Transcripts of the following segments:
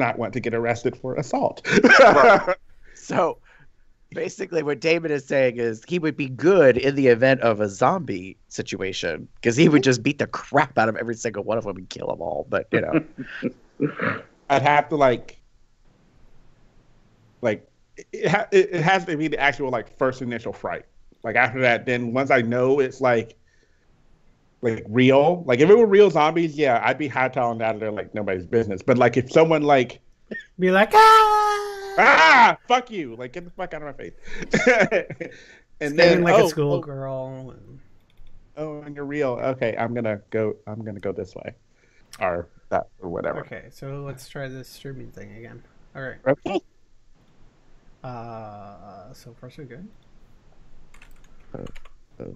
not want to get arrested for assault. Right. So basically what Damon is saying is he would be good in the event of a zombie situation because he would just beat the crap out of every single one of them and kill them all. But, you know. I'd have to like it has to be the actual like first initial fright. Like after that, then once I know it's like real, like if it were real zombies, yeah, I'd be hightailing out of there like nobody's business. But like if someone like be like, fuck you, like get the fuck out of my face, and then like a schoolgirl. And you're real. Okay, I'm gonna go this way, or that, or whatever. Okay, so let's try this streaming thing again. All right. Okay. So far so good. Those.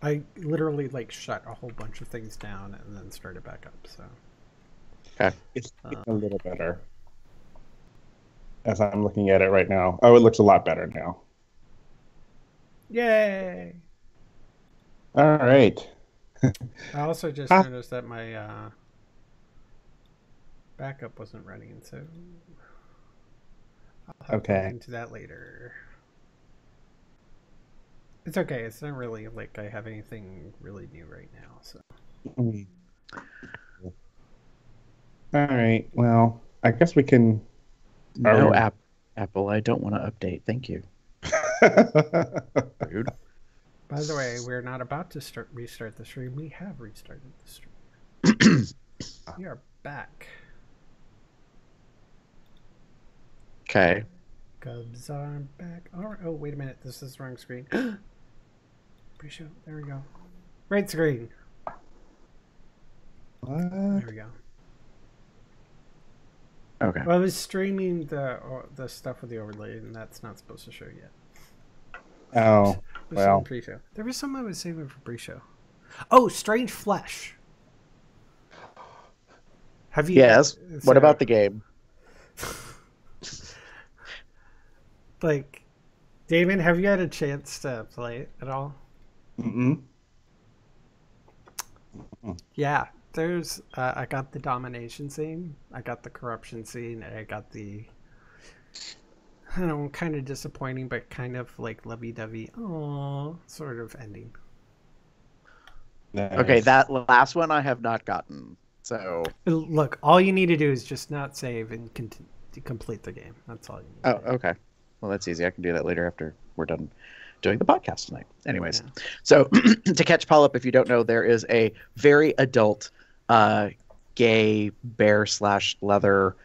I literally like shut a whole bunch of things down and then started back up. So okay, it's a little better as I'm looking at it right now. Oh, it looks a lot better now. Yay! All right. I also just noticed that my backup wasn't running, so I'll have to look into that later. It's okay. It's not really like I have anything really new right now. So. All right. Well, I guess we can. No, Apple. I don't want to update. Thank you. Rude. By the way, we're not about to restart the stream. We have restarted the stream. We are back. Okay. Cubs are back. All right. Oh, wait a minute. This is the wrong screen. Pre-show. There we go. Right screen. What? There we go. Okay. Well, I was streaming the stuff with the overlay, and that's not supposed to show yet. Oh, well. Pre-show. There was something I was saving for pre-show. Oh, Strange Flesh. Have you? Yes. What about the game? Like, Damon, have you had a chance to play it at all? Yeah, there's. I got the domination scene. I got the corruption scene. And I got the. I don't know, kind of disappointing, but kind of like lovey-dovey, sort of ending. Nice. Okay, that last one I have not gotten. So look, all you need to do is just not save and complete the game. That's all you need. Oh, okay. Well, that's easy. I can do that later after we're done doing the podcast tonight. Anyways, so to catch Paul up, if you don't know, there is a very adult, gay bear/leather,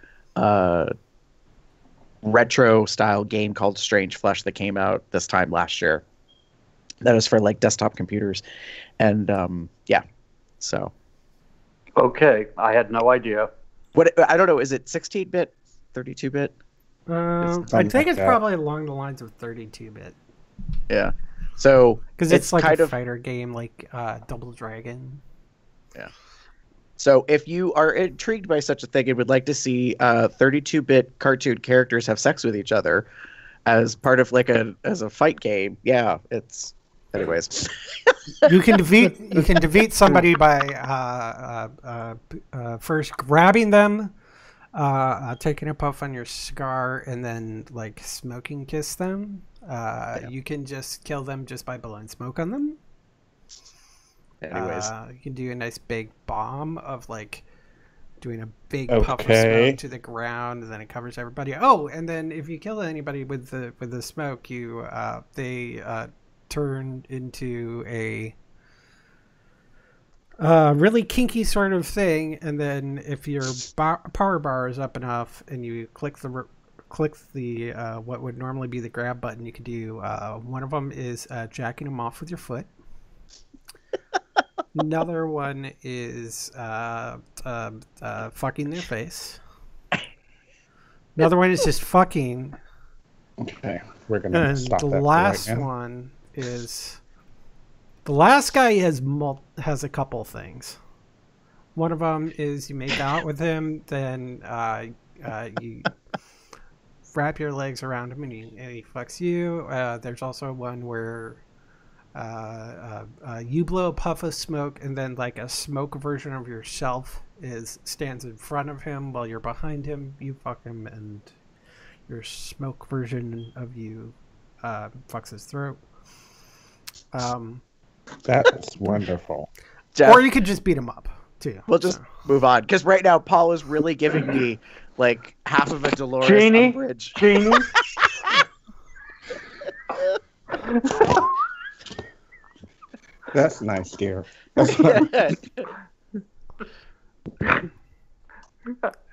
retro style game called Strange Flesh that came out this time last year. That is for like desktop computers, and yeah. So. Okay, I had no idea. What I don't know. Is it 16-bit, 32-bit? I think it's probably along the lines of 32-bit. Yeah. So because it's like kind a fighter game, like Double Dragon. Yeah. So if you are intrigued by such a thing and would like to see 32-bit cartoon characters have sex with each other as part of like as a fight game, yeah, it's. Anyways, you can defeat somebody by first grabbing them, taking a puff on your cigar, and then like smoking kiss them. You can just kill them just by blowing smoke on them. Anyways, you can do a nice big bomb of like doing a big puff of smoke to the ground, and then it covers everybody. Oh, and then if you kill anybody with the smoke, they turn into a really kinky sort of thing, and then if your power bar is up enough and you click the what would normally be the grab button, you can do one of them is jacking them off with your foot. Another one is fucking their face. Another one is just fucking. Okay, we're gonna stop that. The last one is the last guy has a couple things. One of them is you make out with him, then you wrap your legs around him and he fucks you. There's also one where you blow a puff of smoke and then like a smoke version of yourself stands in front of him while you're behind him. You fuck him, and your smoke version of you fucks his throat. That's wonderful. Jeff, or you could just beat him up too. we'll just move on because right now Paul is really giving me like half of a Dolores Umbridge. Genie. That's nice, dear. All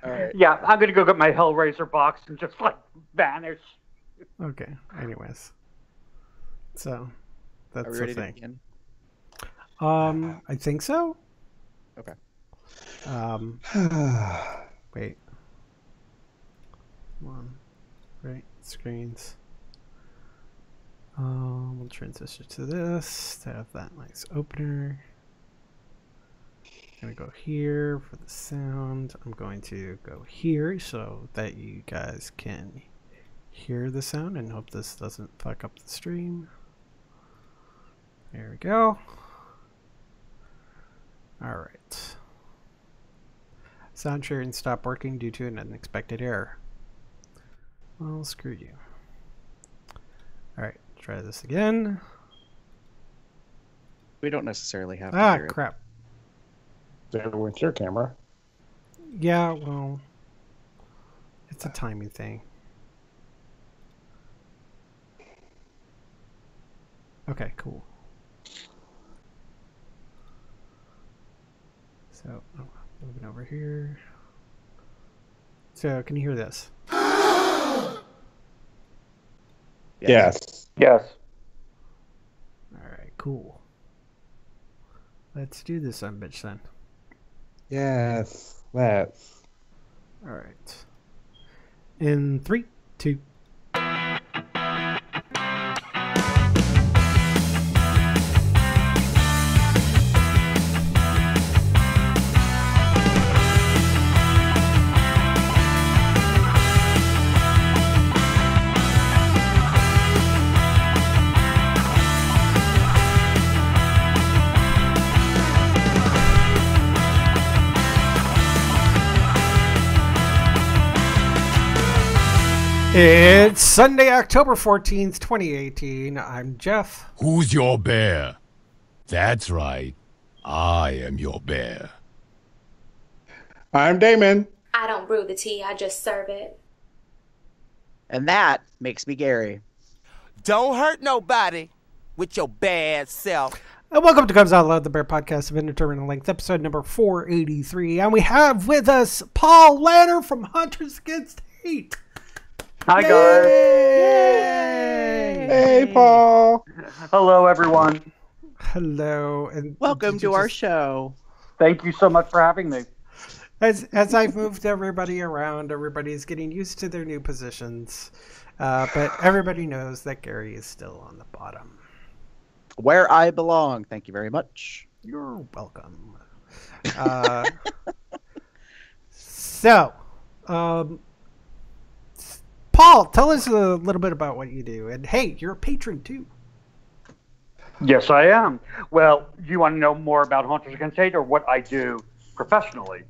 right. Yeah, I'm gonna go get my Hellraiser box and just like vanish. Okay. Anyways, so that's Are we the ready to thing. begin? I think so. Okay. Wait. Come on. Right. Screens. We'll transition to this to have that nice opener. I'm gonna go here for the sound. I'm going to go here so that you guys can hear the sound and hope this doesn't fuck up the stream. There we go. Alright. Sound sharing stopped working due to an unexpected error. Well, screw you. Alright, try this again. We don't necessarily have to hear it. Crap. There went your camera. Yeah, well, it's a timing thing. Okay, cool. So, moving over here. So, can you hear this? Yes. Yes. Alright, cool. Let's do this son bitch then. Yes. Let's. Alright. In 3, 2. It's Sunday, October 14th, 2018. I'm Jeff. Who's your bear? That's right. I am your bear. I'm Damon. I don't brew the tea, I just serve it. And that makes me Gary. Don't hurt nobody with your bad self. And welcome to Comes Out Loud, the Bear Podcast of Indeterminate Length, episode number 483. And we have with us Paul Lanner from Hunters Against Hate. Hi, guys. Yay! Hey, Paul. Hello, everyone. Hello. And Welcome to our show. Thank you so much for having me. As I've moved everybody around, everybody's getting used to their new positions. But everybody knows that Gary is still on the bottom. Where I belong. Thank you very much. You're welcome. So, Paul, tell us a little bit about what you do. And hey, you're a patron too. Yes, I am. Well, you want to know more about Hunters Against Hate or what I do professionally?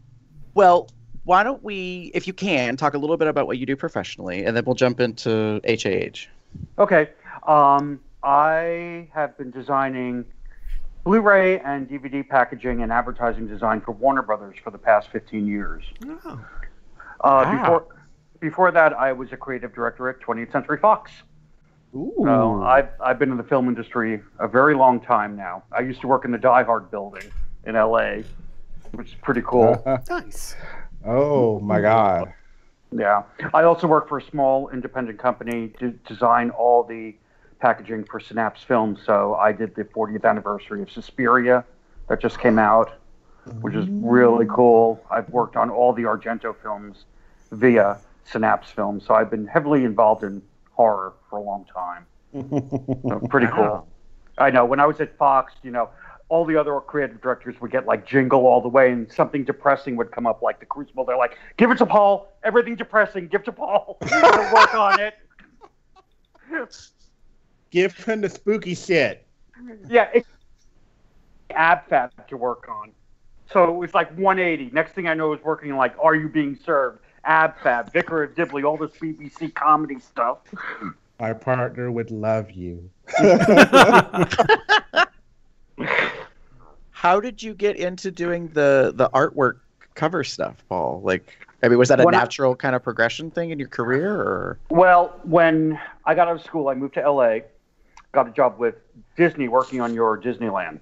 Well, why don't we, if you can, talk a little bit about what you do professionally, and then we'll jump into HAH. Okay. I have been designing Blu-ray and DVD packaging and advertising design for Warner Brothers for the past 15 years. Oh. Before that, I was a creative director at 20th Century Fox. Ooh. So I've been in the film industry a very long time now. I used to work in the Die Hard building in LA, which is pretty cool. Nice. Oh, my God. Yeah. I also work for a small independent company to design all the packaging for Synapse Films. So I did the 40th anniversary of Suspiria that just came out, which is really cool. I've worked on all the Argento films via Synapse Films. So I've been heavily involved in horror for a long time. So pretty cool. I know. When I was at Fox, all the other creative directors would get like Jingle All the Way, and something depressing would come up like The Crucible. They're like, give it to Paul. Everything depressing, give it to Paul. I'll work on it. Give him the spooky shit. Yeah, it's ab fab to work on. So it was like 180. Next thing I know, I was working like Are You Being Served, Ab Fab, Vicar of Dibley, all this BBC comedy stuff. My partner would love you. How did you get into doing the artwork cover stuff, Paul? Like, I mean, was that a natural kind of progression thing in your career, or? Well, when I got out of school, I moved to LA, got a job with Disney working on your Disneyland.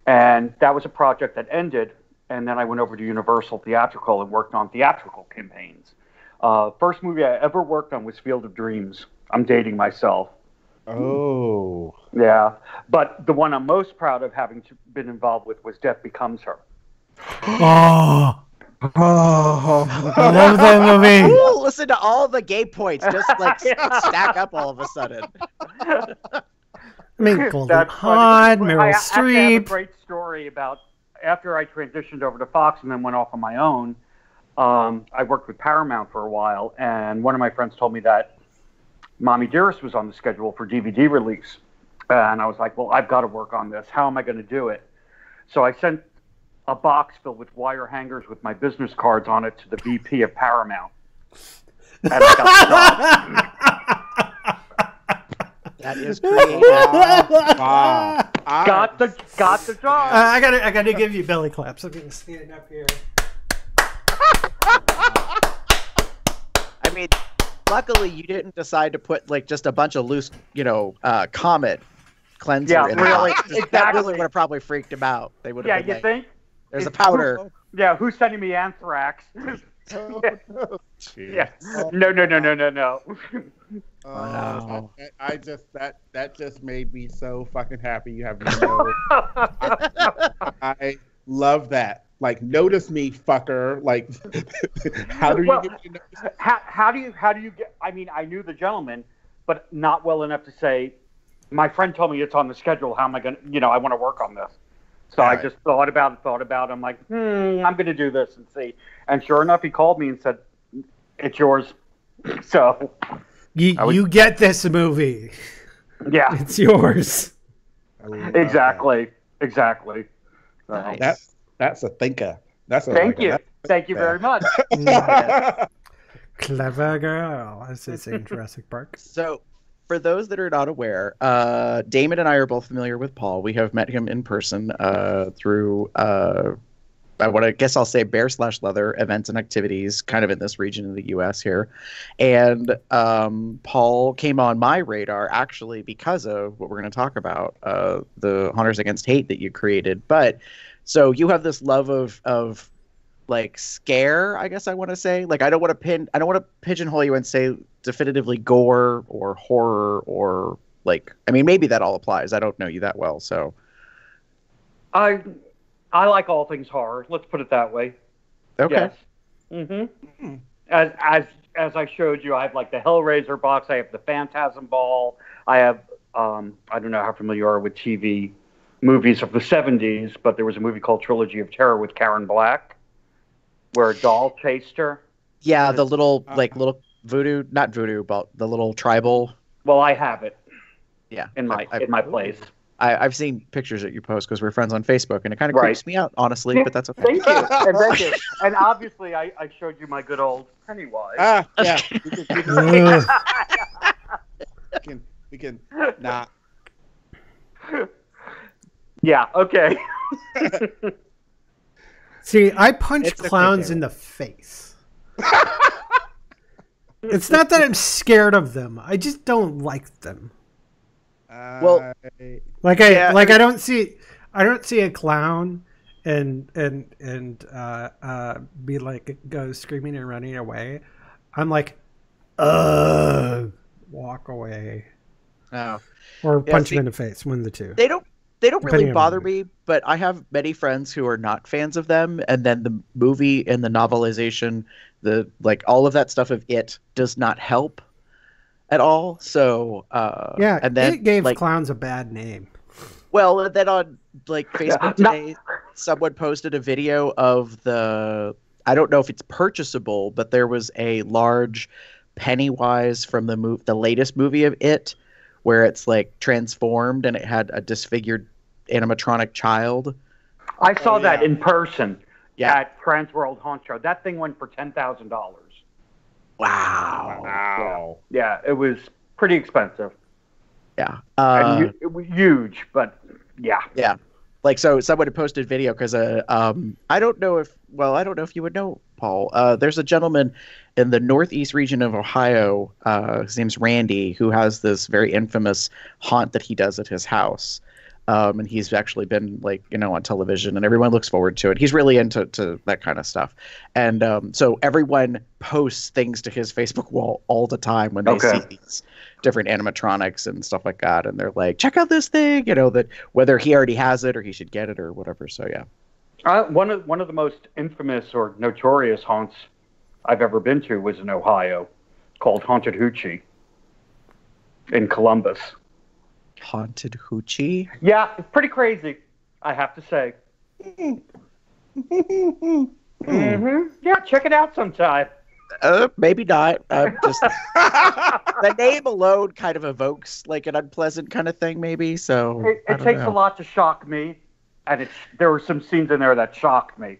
And that was a project that ended, and then I went over to Universal Theatrical and worked on theatrical campaigns. First movie I ever worked on was Field of Dreams. I'm dating myself. Oh. Yeah, but the one I'm most proud of having been involved with was Death Becomes Her. Oh, I love that movie. Ooh, listen to all the gay points just like stack up all of a sudden. I mean, Golden Hod, Meryl Actually, I have a Streep. great story about after I transitioned over to Fox and then went off on my own. I worked with Paramount for a while, and one of my friends told me that Mommy Dearest was on the schedule for DVD release. And I was like, well, I've got to work on this. How am I going to do it? So I sent a box filled with wire hangers with my business cards on it to the VP of Paramount. And I got the job. That is creative. Got the job. I gotta give you belly claps. I'm gonna stand up here. I mean, luckily you didn't decide to put like just a bunch of loose, Comet cleanser in really, it. That really would have probably freaked him out. They would have been you like, think? there's a powder. Who's sending me anthrax? Yeah. No. I just that just made me so fucking happy. You have no. I love that. Like, notice me, fucker. Like, how do you get to notice? How do you get? I mean, I knew the gentleman, but not well enough to say. My friend told me it's on the schedule. How am I gonna? I want to work on this. So I just thought about it. I'm like, I'm gonna do this and see. And sure enough, he called me and said, "It's yours." So you get this movie. Yeah, it's yours. Exactly. Nice. That's a thinker. Thank you very much. Clever girl, as they say in Jurassic Park. So, for those that are not aware, Damon and I are both familiar with Paul. We have met him in person through what I guess I'll say bear/leather events and activities kind of in this region of the U.S. here. And Paul came on my radar actually because of what we're going to talk about, the Hunters Against Hate that you created. But so you have this love of like scare, I guess I want to say. Like I don't want to pigeonhole you and say definitively gore or horror or like, I mean, maybe that all applies. I don't know you that well, so. I like all things horror. Let's put it that way. Okay. Yes. Mm-hmm. As I showed you, I have like the Hellraiser box. I have the Phantasm Ball. I have I don't know how familiar you are with TV movies of the 70s, but there was a movie called Trilogy of Terror with Karen Black, where a doll chased her. Yeah, the little little voodoo, not voodoo, but the little tribal. Well, I have it. Yeah, in my place. I've seen pictures that you post because we're friends on Facebook, and it kind of creeps me out, honestly, but that's okay. Thank you. And obviously, I showed you my good old Pennywise. Yeah. we can. Nah. Yeah. Okay. See, I punch clowns in the face. It's not that I'm scared of them. I just don't like them. Well, I don't see a clown and be like go screaming and running away. I'm like, walk away. Oh. Or punch him in the face, one of the two. They don't really bother me, but I have many friends who are not fans of them, and then the movie and the novelization, all of that stuff of It does not help at all. So and then it gave clowns a bad name. Well, then on Facebook today, someone posted a video of I don't know if it's purchasable, but there was a large Pennywise from the latest movie of It, where it's like transformed and it had a disfigured animatronic child I saw that in person Yeah. at Trans World Haunt Show. That thing went for $10,000. Wow. Yeah, it was pretty expensive. Yeah. And it was huge, but yeah. Yeah. Like, so someone had posted video because I don't know if you would know, Paul. There's a gentleman in the northeast region of Ohio. His name's Randy, who has this very infamous haunt that he does at his house. And he's actually been on television, and everyone looks forward to it. He's really into that kind of stuff. And so everyone posts things to his Facebook wall all the time when they see these different animatronics and stuff like that. And they're like, check out this thing, that whether he already has it or he should get it or whatever. So, yeah. One of the most infamous or notorious haunts I've ever been to was in Ohio, called Haunted Hoochie in Columbus. Haunted Hoochie? Yeah, it's pretty crazy, I have to say. Yeah, check it out sometime. Maybe not. Just the name alone kind of evokes like an unpleasant kind of thing, maybe. So it takes a lot to shock me, and there were some scenes in there that shocked me.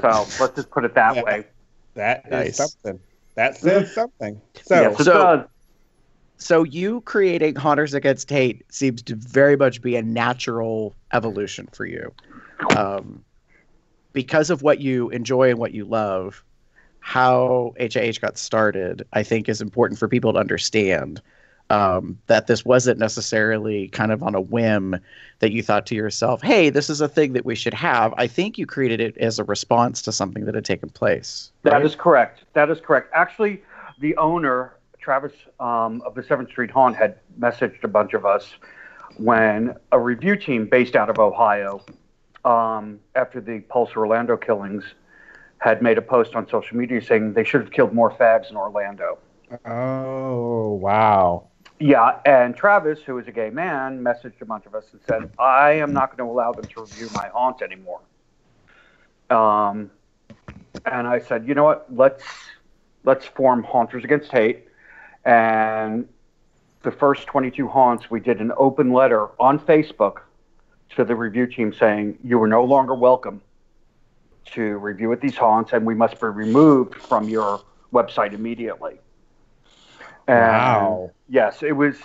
So let's just put it that way. That Nice. is something. That says something. So, Yes, it does. So you creating Haunters Against Hate seems to very much be a natural evolution for you. Because of what you enjoy and what you love, how HIH got started, I think is important for people to understand. That this wasn't necessarily kind of on a whim that you thought to yourself, hey, this is a thing that we should have. I think you created it as a response to something that had taken place. Right? That is correct. Actually, the owner, Travis of the 7th Street Haunt, had messaged a bunch of us when a review team based out of Ohio, after the Pulse Orlando killings, had made a post on social media saying they should have killed more fags in Orlando. oh, wow. Yeah, and Travis, who is a gay man, messaged a bunch of us and said, I am not going to allow them to review my haunt anymore. And I said, you know what, let's form Haunters Against Hate. And the first 22 haunts, we did an open letter on Facebook to the review team saying, you are no longer welcome to review at these haunts, and we must be removed from your website immediately. And Wow. yes, it was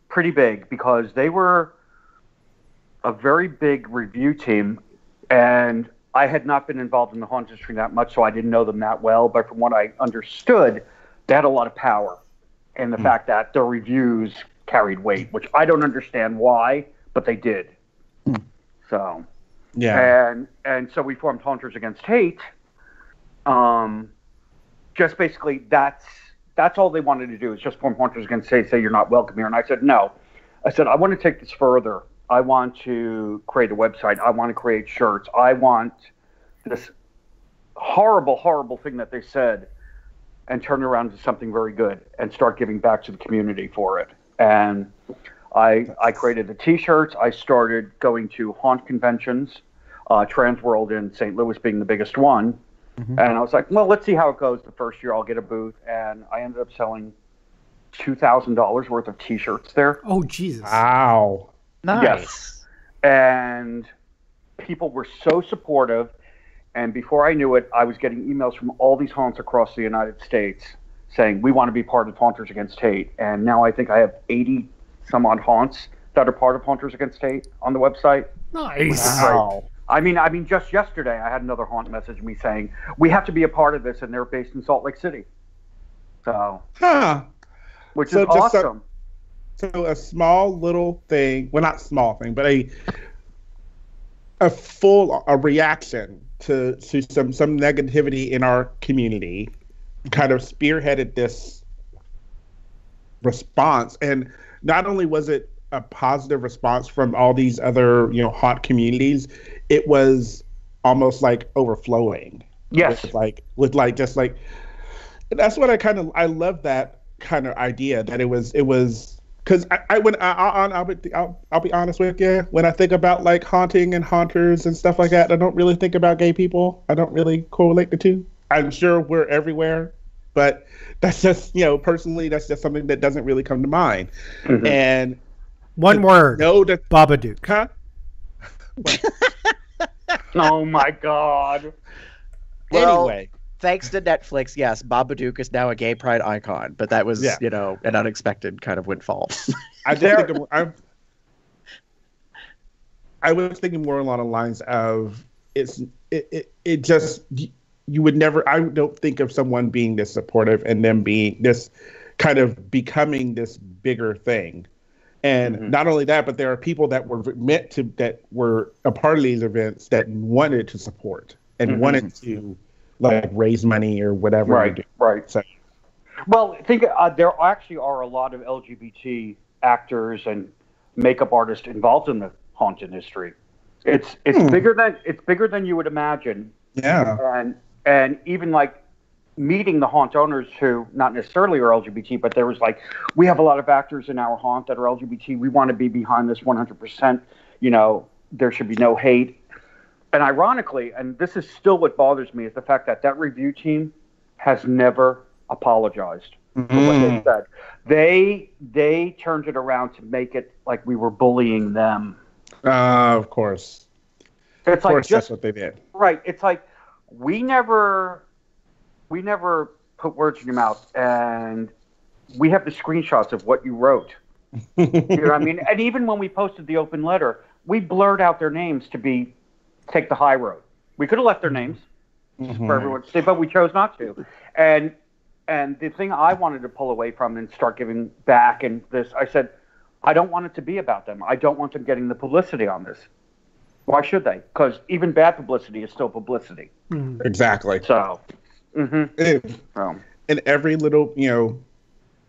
pretty big because they were a very big review team, and I had not been involved in the haunt industry that much, so I didn't know them that well. But from what I understood, they had a lot of power, and the fact that their reviews carried weight, which I don't understand why, but they did. So, Yeah. and so we formed Haunters Against Hate. Just basically, that's all they wanted to do, is just form Haunters Against Hate, say you're not welcome here. And I said, no. I said, I want to take this further. I want to create a website. I want to create shirts. I want this horrible, horrible thing that they said and turn it around to something very good and start giving back to the community for it. And I created the T-shirts. I started going to haunt conventions, Trans World in St. Louis being the biggest one. And I was like, well, let's see how it goes. The first year I'll get a booth. And I ended up selling $2,000 worth of T-shirts there. Oh, Jesus. Wow. Nice. Yes. And people were so supportive. And before I knew it, I was getting emails from all these haunts across the United States saying, we want to be part of Haunters Against Hate. And now I think I have 80 some odd haunts that are part of Haunters Against Hate on the website. Nice. Wow. I mean, just yesterday I had another haunt message me saying, we have to be a part of this, and they're based in Salt Lake City. So, which So is just awesome. So a small little thing, well, not small thing, but a reaction to some negativity in our community kind of spearheaded this response. And not only was it a positive response from all these other, haunt communities, it was almost like overflowing. Yes. With just that's what I love that kind of idea, that it was because I'll be honest with you, when I think about like haunting and haunters and stuff like that, I don't really think about gay people. I don't really correlate the two. I'm sure we're everywhere, but that's just, personally, that's just something that doesn't really come to mind. And One word. no, that Babadook. huh? Oh my God. Well, Anyway, thanks to Netflix, yes, Babadook is now a gay pride icon, but that was, Yeah. an unexpected kind of windfall. I just think I was thinking more along the lines of it just you would never. I don't think of someone being this supportive and them being this kind of becoming this bigger thing. And not only that, but there are people that were that were a part of these events that wanted to support and wanted to like raise money or whatever. Right. So. Well, think there actually are a lot of LGBT actors and makeup artists involved in the haunt industry. It's bigger than you would imagine. Yeah. And even like meeting the haunt owners who not necessarily are LGBT, but there was like, we have a lot of actors in our haunt that are LGBT. We want to be behind this 100%. There should be no hate. And ironically, and this is still what bothers me, is the fact that review team has never apologized for what they said. They turned it around to make it like we were bullying them. Of course. It's like that's what they did. Right. It's like we never put words in your mouth, and we have the screenshots of what you wrote. You know what I mean? And even when we posted the open letter, we blurred out their names to take the high road. We could have left their names for everyone to see, but we chose not to. And the thing I wanted to pull away from and start giving back, and this, I said, I don't want it to be about them. I don't want them getting the publicity on this. Why should they? Because even bad publicity is still publicity. Exactly. So, and every little,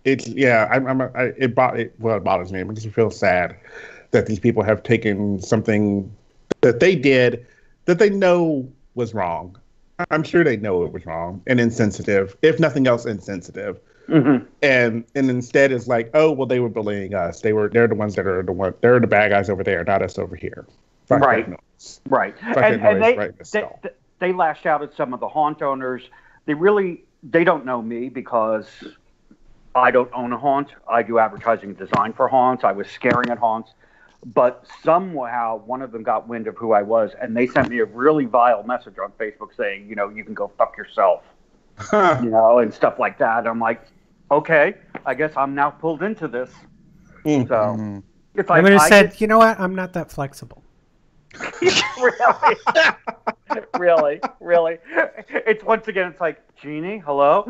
it's it bothers me. It makes me feel sad that these people have taken something that they did that they know was wrong. I'm sure they know it was wrong and insensitive, if nothing else, insensitive. And instead it's like, oh well, they were bullying us. They're the ones they're the bad guys over there, not us over here. Fuck right. And they lashed out at some of the haunt owners. They don't know me because I don't own a haunt. I do advertising and design for haunts. I was scaring at haunts. But somehow one of them got wind of who I was, and they sent me a really vile message on Facebook saying, you can go fuck yourself, and stuff like that. And I'm like, okay, I guess I'm now pulled into this. So it's like, I would have said, you know what? I'm not that flexible. Really? It's once again, it's like, Jeannie, hello?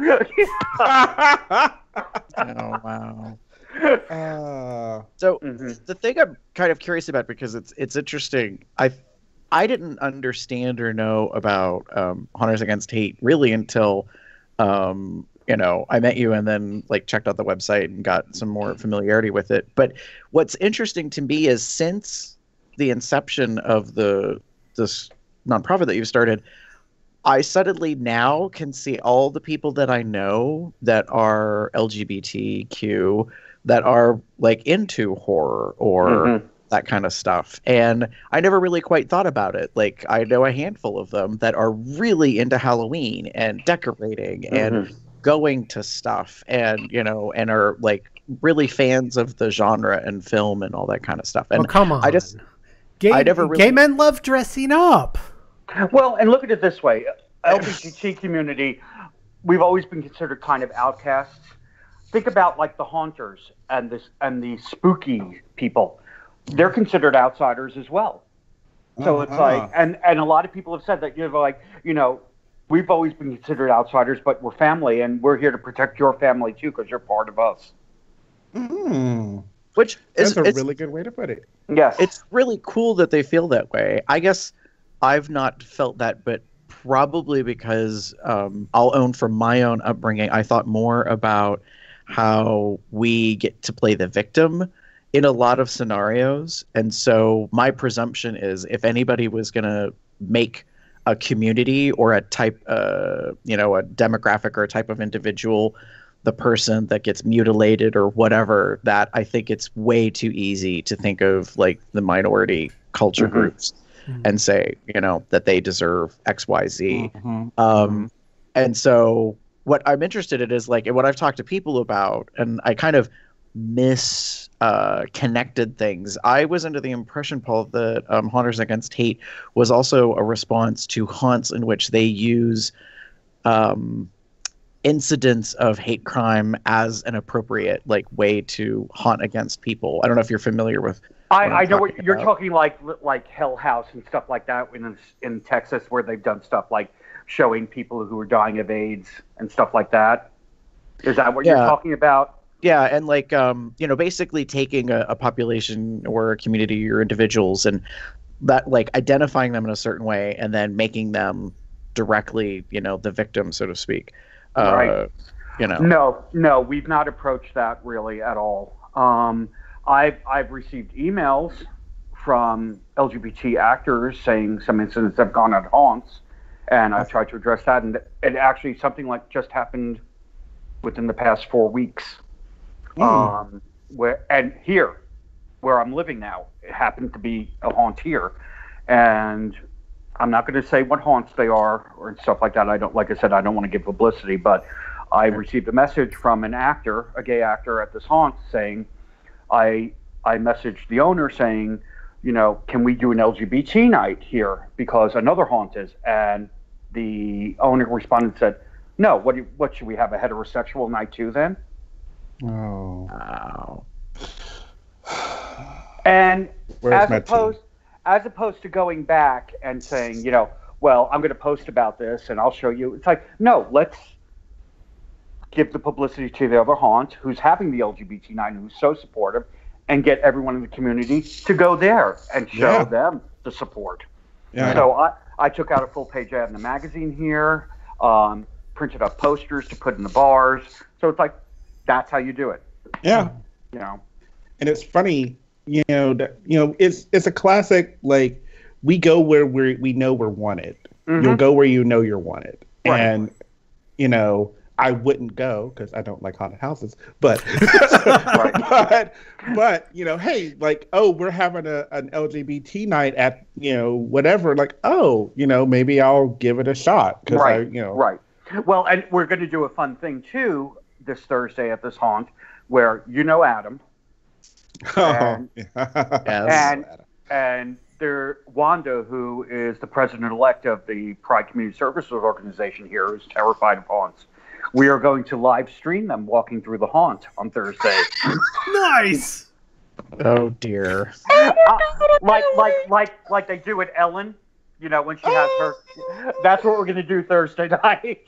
Oh, wow. So the thing I'm kind of curious about, because it's interesting, I didn't understand or know about Hunters Against Hate really until I met you and then checked out the website and got some more familiarity with it. But what's interesting to me is since the inception of this nonprofit that you've started, I suddenly now can see all the people that I know that are LGBTQ that are into horror or that kind of stuff. And I never really quite thought about it. I know a handful of them that are really into Halloween and decorating and going to stuff and, and are really fans of the genre and film and all that kind of stuff. And come on. Gay men love dressing up. Well, and look at it this way. LGBT community, we've always been considered kind of outcasts. Think about the haunters and the spooky people. They're considered outsiders as well. So it's and a lot of people have said that, we've always been considered outsiders, but we're family and we're here to protect your family too because you're part of us. Which is a really good way to put it. Yes. It's really cool that they feel that way. I guess I've not felt that, but probably because I'll own from my own upbringing, I thought more about how we get to play the victim in a lot of scenarios. And so my presumption is if anybody was going to make a community or a type, a demographic or a type of individual, the person that gets mutilated or whatever, that I think it's way too easy to think of the minority culture groups and say, that they deserve X, Y, Z. And so what I'm interested in is what I've talked to people about, and I kind of connected things. I was under the impression, Paul, that Haunters Against Hate was also a response to haunts in which they use incidents of hate crime as an appropriate way to haunt against people. I don't know if you're familiar with. I know what you're talking like Hell House and stuff like that in Texas, where they've done stuff like showing people who are dying of AIDS and stuff like that. Is that what you're talking about? Yeah, and basically taking a population or a community or individuals and that identifying them in a certain way and then making them directly, the victim, so to speak. Right. No, we've not approached that really at all. I've received emails from LGBT actors saying some incidents have gone at haunts, and I've tried to address that. And it actually something like just happened within the past 4 weeks. Where I'm living now, it happened to be a haunt here, and I'm not going to say what haunts they are or stuff like that. I don't want to give publicity, but I received a message from a gay actor at this haunt saying, I messaged the owner saying, can we do an LGBT night here because another haunt is, and the owner responded and said, no, what should we have, a heterosexual night too then? Oh. And as opposed to going back and saying, well, I'm going to post about this and I'll show you. It's like, no, let's give the publicity to the other haunt who's having the LGBT night and who's so supportive, and get everyone in the community to go there and show them the support. Yeah. So I took out a full page ad in the magazine here, printed up posters to put in the bars. So it's like, that's how you do it. Yeah. And it's funny, it's a classic, we go where we know we're wanted. Mm-hmm. You'll go where you know you're wanted. Right. And, I wouldn't go because I don't like haunted houses, but, but hey, we're having an LGBT night at, whatever, maybe I'll give it a shot. Cause Right. Well, and we're going to do a fun thing too this Thursday at this haunt where Adam. And there, Wanda, who is the president-elect of the Pride Community Services Organization here, is terrified of haunts. We are going to live stream them walking through the haunt on Thursday. Nice. Oh dear. Like they do at Ellen, when she has her. That's what we're going to do Thursday night.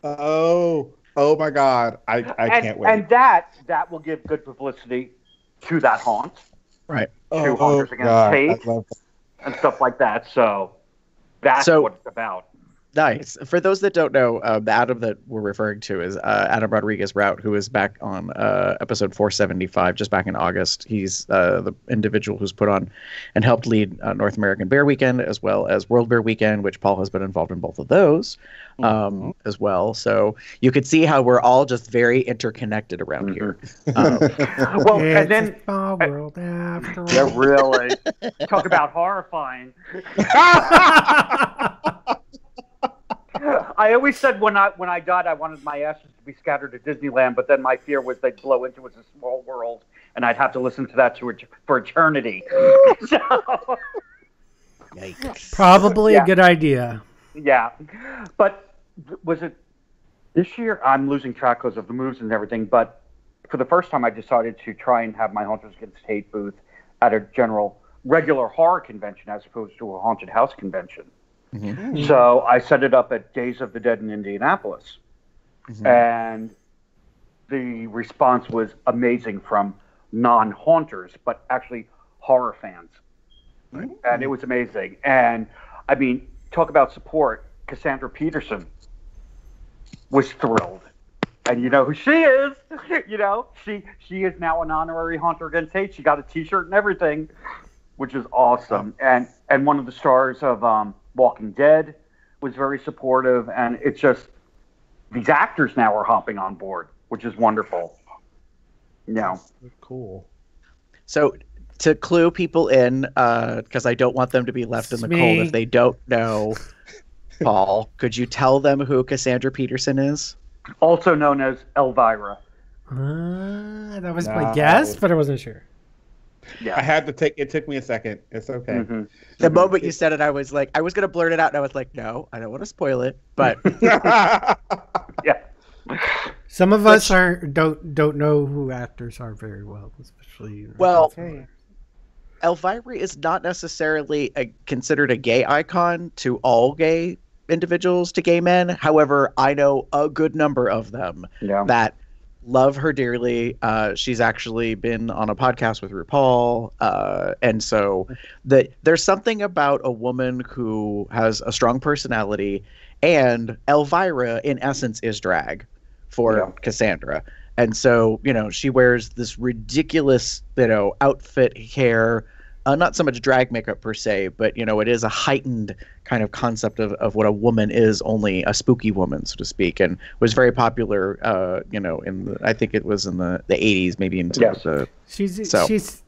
Oh my God! I can't wait. And that will give good publicity to that haunt, right? To Haunters Against Hate and stuff like that. So that's what it's about. Nice. For those that don't know, the Adam that we're referring to is Adam Rodriguez Rout, who is back on episode 475, just back in August. He's the individual who's put on and helped lead North American Bear Weekend as well as World Bear Weekend, which Paul has been involved in both of those as well. So you could see how we're all just very interconnected around here. Well, and then world after all. Yeah, really. Talk about horrifying. I always said when I died, I wanted my ashes to be scattered to Disneyland, but then my fear was they'd blow into It's a Small World, and I'd have to listen to that for eternity. Probably a good idea. Yeah. But was it this year? I'm losing track because of the moves and everything, but for the first time, I decided to try and have my Haunters Against Hate booth at a regular horror convention as opposed to a haunted house convention. Mm-hmm. So I set it up at Days of the Dead in Indianapolis. Mm-hmm. And the response was amazing from non-haunters, but actually horror fans. Mm-hmm. And it was amazing. And, I mean, talk about support. Cassandra Peterson was thrilled. And you know who she is. She is now an honorary Haunter Against Hate. She got a T-shirt and everything, which is awesome. And one of the stars of Walking Dead was very supportive, and it's just these actors now are hopping on board, which is wonderful. Cool. So to clue people in, because I don't want them to be left in the cold if they don't know, Paul, could you tell them who Cassandra Peterson is? Also known as Elvira. That was my guess, but I wasn't sure. Yeah. I had to take. It took me a second. It's okay. Mm-hmm. The moment you said it, I was like, I was gonna blurt it out, and I was like, no, I don't want to spoil it, but Yeah. Some of us don't know who actors are very well, especially. Well, Elvira is not necessarily considered a gay icon to all gay individuals, to gay men. However, I know a good number of them that love her dearly. She's actually been on a podcast with RuPaul. And so there's something about a woman who has a strong personality, and Elvira, in essence, is drag for Cassandra. And so, she wears this ridiculous, outfit, hair, not so much drag makeup per se, but, it is a heightened kind of concept of what a woman is, only a spooky woman, so to speak, and was very popular, I think it was in the 80s, maybe into the... She's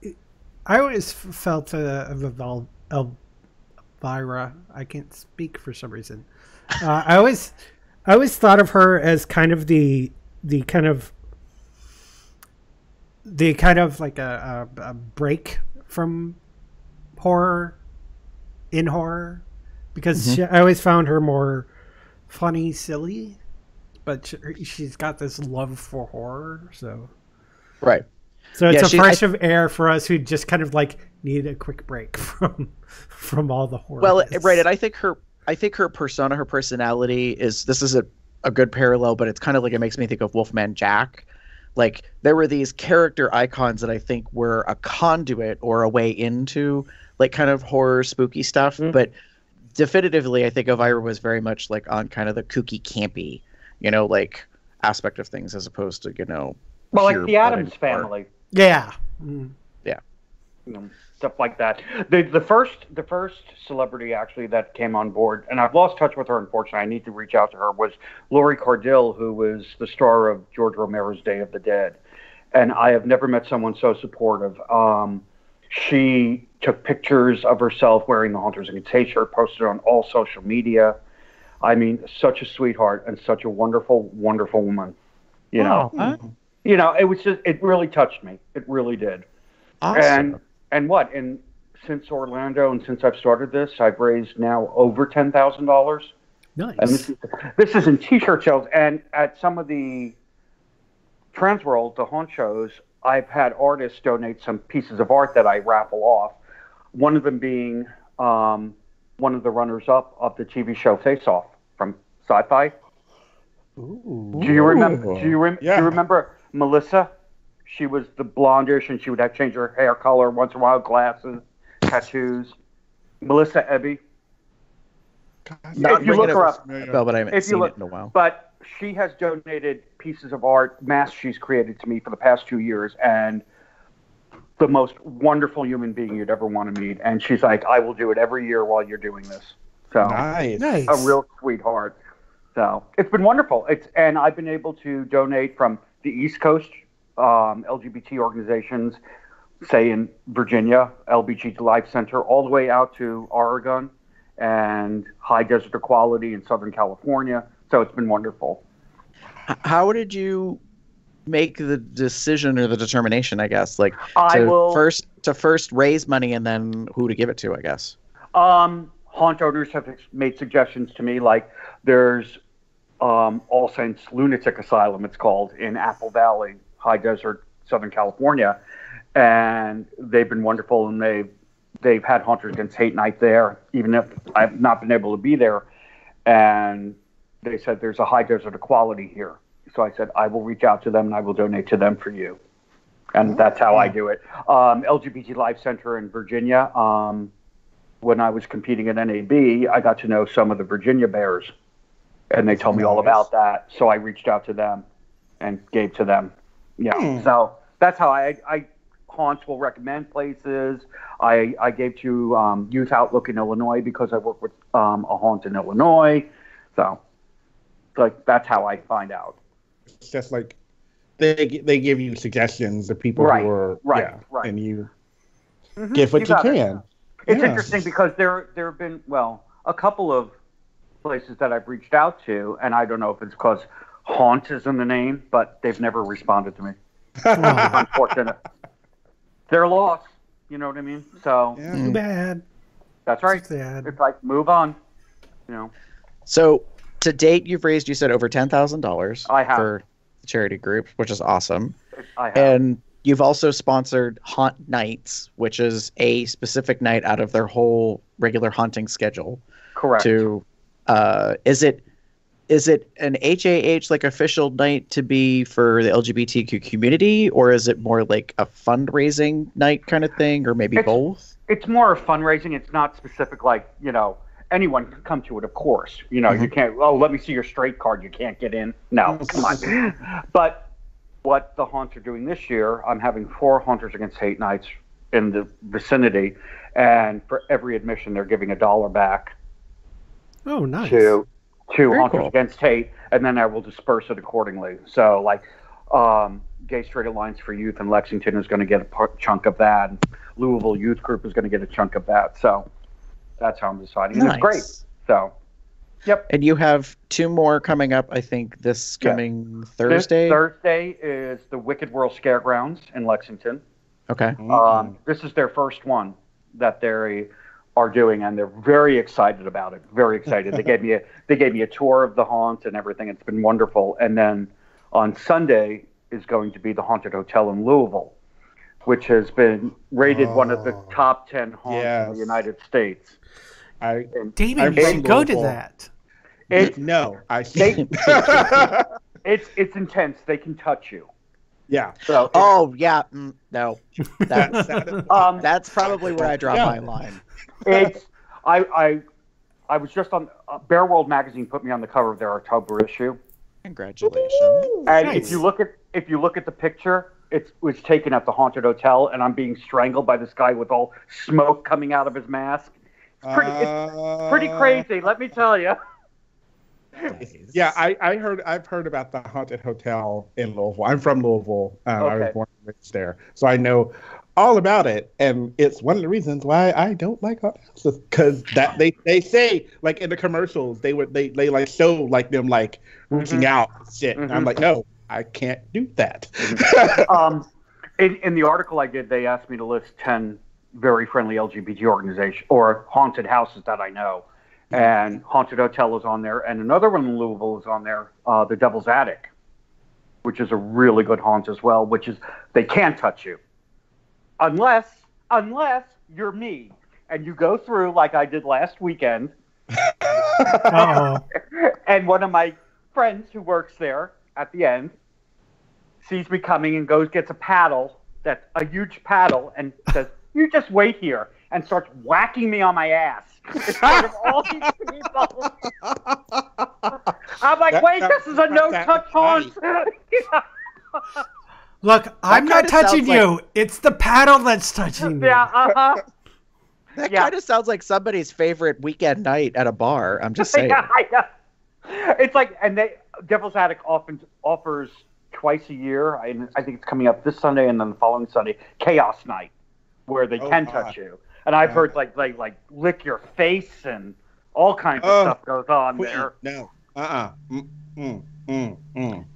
I always felt of Elvira, I can't speak for some reason. I always thought of her as kind of the kind of like a break from horror, because I always found her more funny, silly, but she's got this love for horror, so right. So it's a fresh of air for us who just kind of like need a quick break from all the horror. Well, right, and I think her persona, her personality this is a good parallel, but it's kind of like, it makes me think of Wolfman Jack. Like, there were these character icons that I think were a conduit or a way into like kind of horror, spooky stuff. But definitively, I think Elvira was very much like on kind of the kooky, campy, like aspect of things, as opposed to, well, like the Addams Family. Yeah. Yeah. Stuff like that. The first celebrity actually that came on board, and I've lost touch with her, unfortunately, I need to reach out to her, was Laurie Cardille, who was the star of George Romero's Day of the Dead. And I have never met someone so supportive. She took pictures of herself wearing the Haunters Inc. t-shirt, posted on all social media. I mean, such a sweetheart and such a wonderful, wonderful woman. It was just, it really touched me. It really did. Awesome. And since Orlando and since I've started this, I've raised now over $10,000. Nice. And this is in t-shirt sales, and at some of the Transworld, the haunt shows, I've had artists donate some pieces of art that I raffle off. One of them being one of the runners-up of the TV show Face Off from Sci-Fi. Ooh. Do you remember? Do you remember Melissa? She was the blondish, and she would have change her hair color once in a while, glasses, tattoos. Melissa Ebby. If you look her up, but I haven't seen it in a while. But she has donated pieces of art, masks she's created to me for the past 2 years, and the most wonderful human being you'd ever want to meet. And she's like, I will do it every year while you're doing this. So nice. A real sweetheart. So it's been wonderful. And I've been able to donate from the East Coast LGBT organizations, say in Virginia, LBG Life Center, all the way out to Oregon and High Desert Equality in Southern California. So it's been wonderful. How did you make the decision or the determination, I guess, like first raise money and then who to give it to, I guess? Haunt owners have made suggestions to me, like there's All Saints Lunatic Asylum, it's called, in Apple Valley, High Desert, Southern California, and they've been wonderful, and they've had Haunters Against Hate Night there, even if I've not been able to be there, and they said there's a High Desert Equality here. So I said, I will reach out to them and I will donate to them for you. And that's how I do it. LGBT Life Center in Virginia, when I was competing at NAB, I got to know some of the Virginia Bears, and they told me all about that. So I reached out to them and gave to them. Yeah. So that's how I Haunts will recommend places. I gave to Youth Outlook in Illinois because I work with a haunt in Illinois. So like that's how I find out. It's just like they give you suggestions of people who are right, and you give what you can. It's interesting because there have been a couple of places that I've reached out to, and I don't know if it's because Haunt is in the name, but they've never responded to me. Oh, Unfortunate. They're lost. You know what I mean? So too bad. that's right. Too sad. It's like move on. You know. So to date, you've raised, you said, over $10,000 I have. for the charity group, which is awesome. I have. And you've also sponsored Haunt Nights, which is a specific night out of their whole regular haunting schedule. Correct. To is it an HAH like official night to be for the LGBTQ community, or is it more like a fundraising night kind of thing, or maybe both? It's more of fundraising. It's not specific, like, anyone can come to it, of course. You can't, let me see your straight card. You can't get in. No, come on. But what the haunts are doing this year, I'm having 4 Haunters Against Hate nights in the vicinity, and for every admission, they're giving $1 back. Oh, nice. To Very Haunters cool. Against Hate, and then I will disperse it accordingly. So, like, Gay Straight Alliance for Youth in Lexington is going to get a chunk of that. And Louisville Youth Group is going to get a chunk of that. So that's how I'm deciding. And Nice. it's great. So, yep. And you have 2 more coming up, I think, this coming Thursday? This Thursday is the Wicked World Scaregrounds in Lexington. Okay. This is their first one that they are doing, and they're very excited about it. Very excited. They gave me a tour of the haunt and everything. It's been wonderful. And then on Sunday is going to be the Haunted Hotel in Louisville, which has been rated one of the top 10 haunts in the United States. David, you should go to that. It's intense. They can touch you. Yeah. So no. That's probably where I draw my line. I was just on Bear World magazine put me on the cover of their October issue. Congratulations. And Nice. if you look at the picture, it was taken at the Haunted Hotel, and I'm being strangled by this guy with all smoke coming out of his mask. It's pretty crazy, let me tell you. Yeah, I've heard about the Haunted Hotel in Louisville. I'm from Louisville. I was born and raised there, so I know all about it. And it's one of the reasons why I don't like haunted houses, because that they say, like, in the commercials they like show like them like reaching out and shit. And I'm like, no, I can't do that. In the article I did, they asked me to list 10 very friendly LGBT organizations or haunted houses that I know. And Haunted Hotel is on there, and another one in Louisville is on there, the Devil's Attic, which is a really good haunt as well, which is they can't touch you. Unless you're me, and you go through like I did last weekend. And one of my friends who works there at the end sees me coming and gets a huge paddle, and says, "You just wait here," and starts whacking me on my ass in front of all these people. I'm like, wait, this is a no-touch haunt. Look, I'm not touching you. like- It's the paddle that's touching you. Yeah, That kind of sounds like somebody's favorite weekend night at a bar. I'm just saying. Yeah. It's like, and Devil's Attic often offers twice a year. I think it's coming up this Sunday and then the following Sunday, Chaos Night, where they can touch you. And I've heard like lick your face and all kinds of stuff goes on there. No.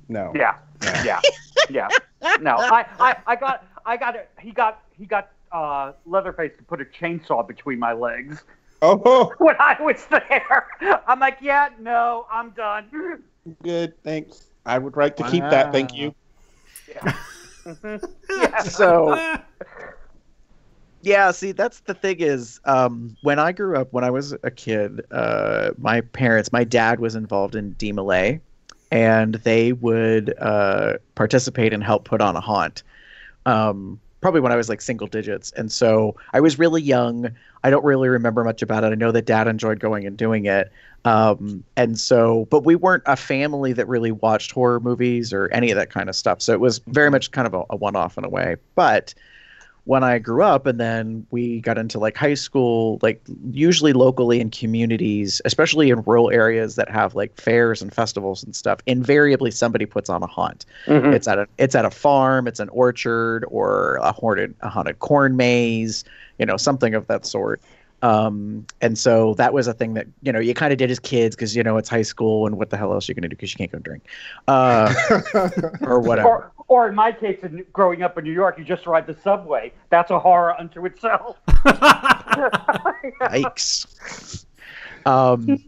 No. Yeah. No, I got it. He got Leatherface to put a chainsaw between my legs. Oh. When I was there, I'm like, yeah, no, I'm done. Good, thanks. I would like to keep that. Thank you. Yeah. So, yeah, see, that's the thing is, when I grew up, when I was a kid, my dad was involved in DMLA, and they would participate and help put on a haunt. Probably when I was like single digits. And so I was really young. I don't really remember much about it. I know that Dad enjoyed going and doing it. And so, but we weren't a family that really watched horror movies or any of that kind of stuff. So it was very much kind of a one-off in a way. But when I grew up and then we got into like high school, like usually locally in communities, especially in rural areas that have like fairs and festivals and stuff, invariably somebody puts on a haunt. Mhm. It's at a farm, it's an orchard, or a haunted corn maze, something of that sort. And so that was a thing that, you know, you kind of did as kids because, you know, it's high school and what the hell else are you going to do because you can't go drink or whatever. Or in my case, growing up in New York, you just ride the subway. That's a horror unto itself. Yikes.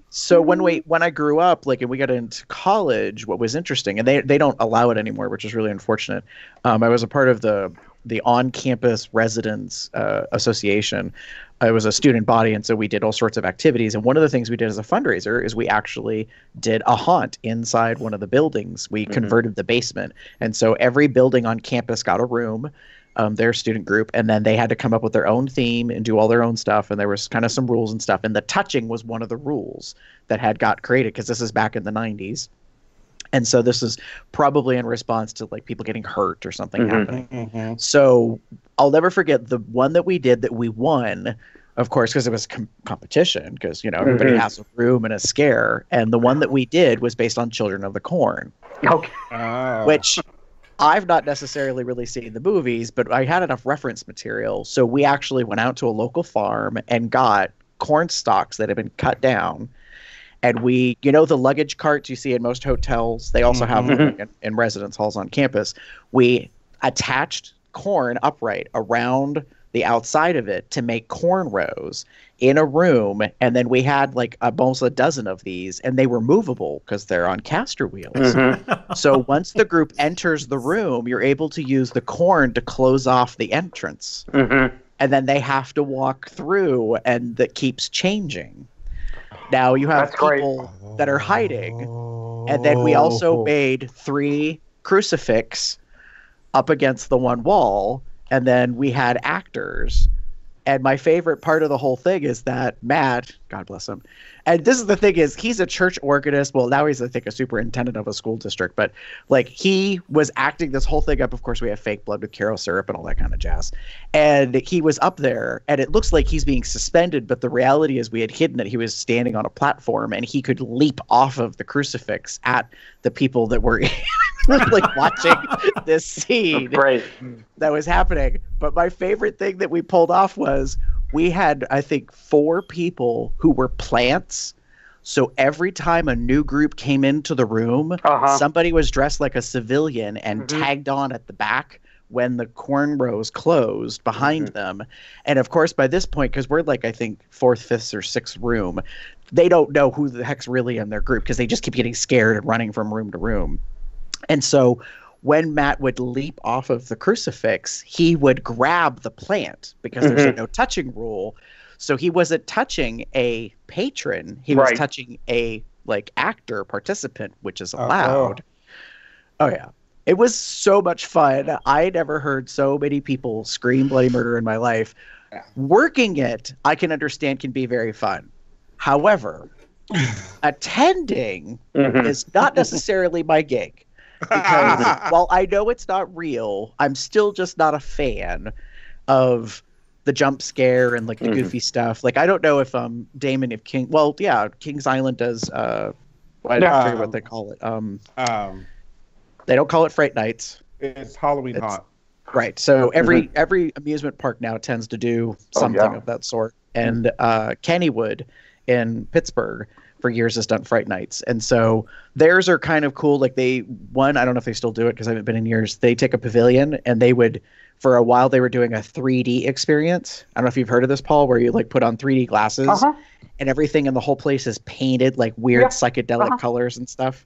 So when I grew up, like, and we got into college, what was interesting, and they don't allow it anymore, which is really unfortunate. I was a part of the on-campus residents association. I was a student body, and so we did all sorts of activities. And one of the things we did as a fundraiser is we actually did a haunt inside one of the buildings. We converted the basement, and so every building on campus got a room, their student group, and then they had to come up with their own theme and do all their own stuff. And there was kind of some rules and stuff. And the touching was one of the rules that had got created because this is back in the 90s. And so this is probably in response to like people getting hurt or something happening. So I'll never forget the one that we did that we won, of course, because it was competition, because, you know, everybody has a room and a scare. And the one that we did was based on Children of the Corn, which I've not necessarily really seen the movies, but I had enough reference material. So we actually went out to a local farm and got corn stalks that had been cut down. And we, you know, the luggage carts you see in most hotels, they also have them in residence halls on campus. We attached corn upright around the outside of it to make corn rows in a room. And then we had like almost a dozen of these, and they were movable because they're on caster wheels. So once the group enters the room, you're able to use the corn to close off the entrance. And then they have to walk through, and that keeps changing. Now you have people that are hiding, and then we also made 3 crucifix up against the one wall, and then we had actors. And my favorite part of the whole thing is that Matt, God bless him, and this is the thing is he's a church organist. Well, now he's I think a superintendent of a school district, but like he was acting this whole thing up. Of course, we have fake blood with Caro syrup and all that kind of jazz. And he was up there, and it looks like he's being suspended, but the reality is we had hidden that he was standing on a platform, and he could leap off of the crucifix at the people that were like watching this scene that was happening. But my favorite thing that we pulled off was we had, I think, 4 people who were plants. So every time a new group came into the room, somebody was dressed like a civilian and tagged on at the back when the corn rows closed behind them. And of course, by this point, because we're like, I think, 4th, 5th, or 6th room, they don't know who the heck's really in their group because they just keep getting scared and running from room to room. And so when Matt would leap off of the crucifix, he would grab the plant because there's a no touching rule. So he wasn't touching a patron. He was touching a like actor participant, which is allowed. Oh yeah. It was so much fun. I never heard so many people scream bloody murder in my life. Working it, I can understand, can be very fun. However, attending is not necessarily my gig. Because while I know it's not real, I'm still just not a fan of the jump scare and like the goofy stuff. Like I don't know if Damon, if King's Island does I forget what they call it. They don't call it Fright Nights. It's Halloween Haunt. Right. So every amusement park now tends to do something of that sort. And Kennywood in Pittsburgh for years has done Fright Nights. And so theirs are kind of cool. Like I don't know if they still do it because I haven't been in years. They take a pavilion and they would, for a while, they were doing a 3D experience. I don't know if you've heard of this, Paul, where you like put on 3D glasses and everything in the whole place is painted like weird psychedelic colors and stuff.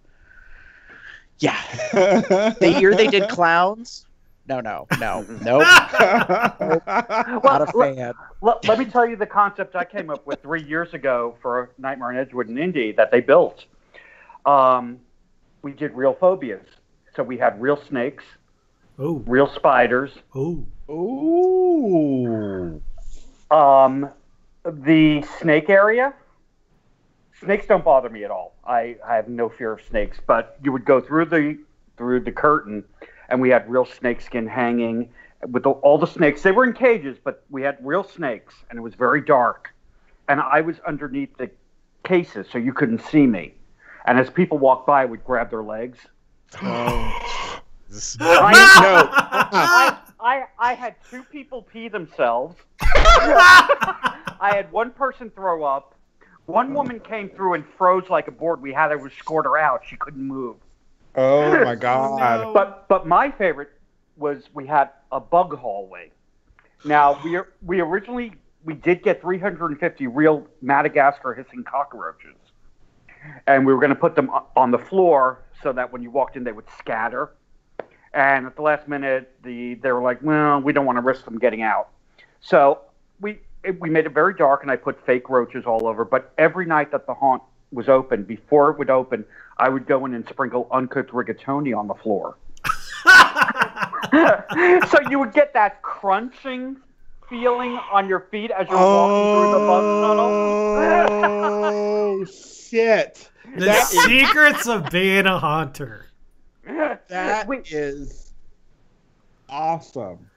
Yeah. The year they did clowns. No. Nope. Not a fan. Let me tell you the concept I came up with 3 years ago for Nightmare on Edgewood and Indy that they built. We did real phobias. So we had real snakes, real spiders. The snake area, snakes don't bother me at all. I have no fear of snakes, but you would go through the curtain, and we had real snakeskin hanging with all the snakes. They were in cages, but we had real snakes, and it was very dark. And I was underneath the cases, so you couldn't see me. And as people walked by, I would grab their legs. I had 2 people pee themselves. I I had one person throw up. One woman came through and froze like a board. We had to escort her out. She couldn't move. Oh my God. No. But my favorite was we had a bug hallway. Now we originally did get 350 real Madagascar hissing cockroaches, and we were going to put them on the floor so that when you walked in they would scatter. And at the last minute, they were like, well, we don't want to risk them getting out. So we made it very dark, and I put fake roaches all over. But every night that the haunt was open, before it would open, I would go in and sprinkle uncooked rigatoni on the floor. So you would get that crunching feeling on your feet as you're walking through the bug tunnel. Oh, shit. The secrets of being a haunter. That is awesome.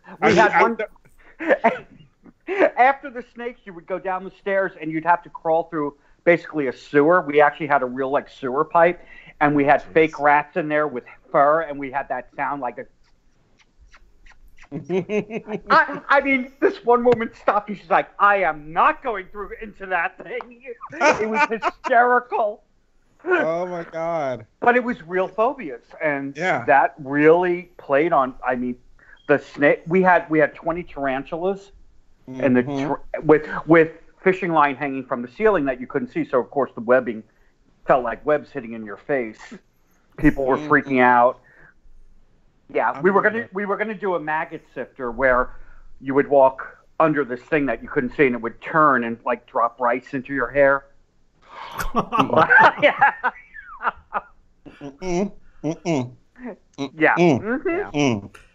After the snakes, you would go down the stairs and you'd have to crawl through basically a sewer. We actually had a real sewer pipe, and we had fake rats in there with fur, and we had that sound like a. I mean, this one woman stopped and she's like, "I am not going through into that thing." It was hysterical. Oh my God. But it was real phobias, and yeah, that really played on. I mean, the snake. We had 20 tarantulas, and with fishing line hanging from the ceiling that you couldn't see. So of course the webbing felt like webs hitting in your face. People were freaking out. Yeah, we were gonna do a maggot sifter where you would walk under this thing that you couldn't see, and it would turn and drop rice into your hair. Yeah.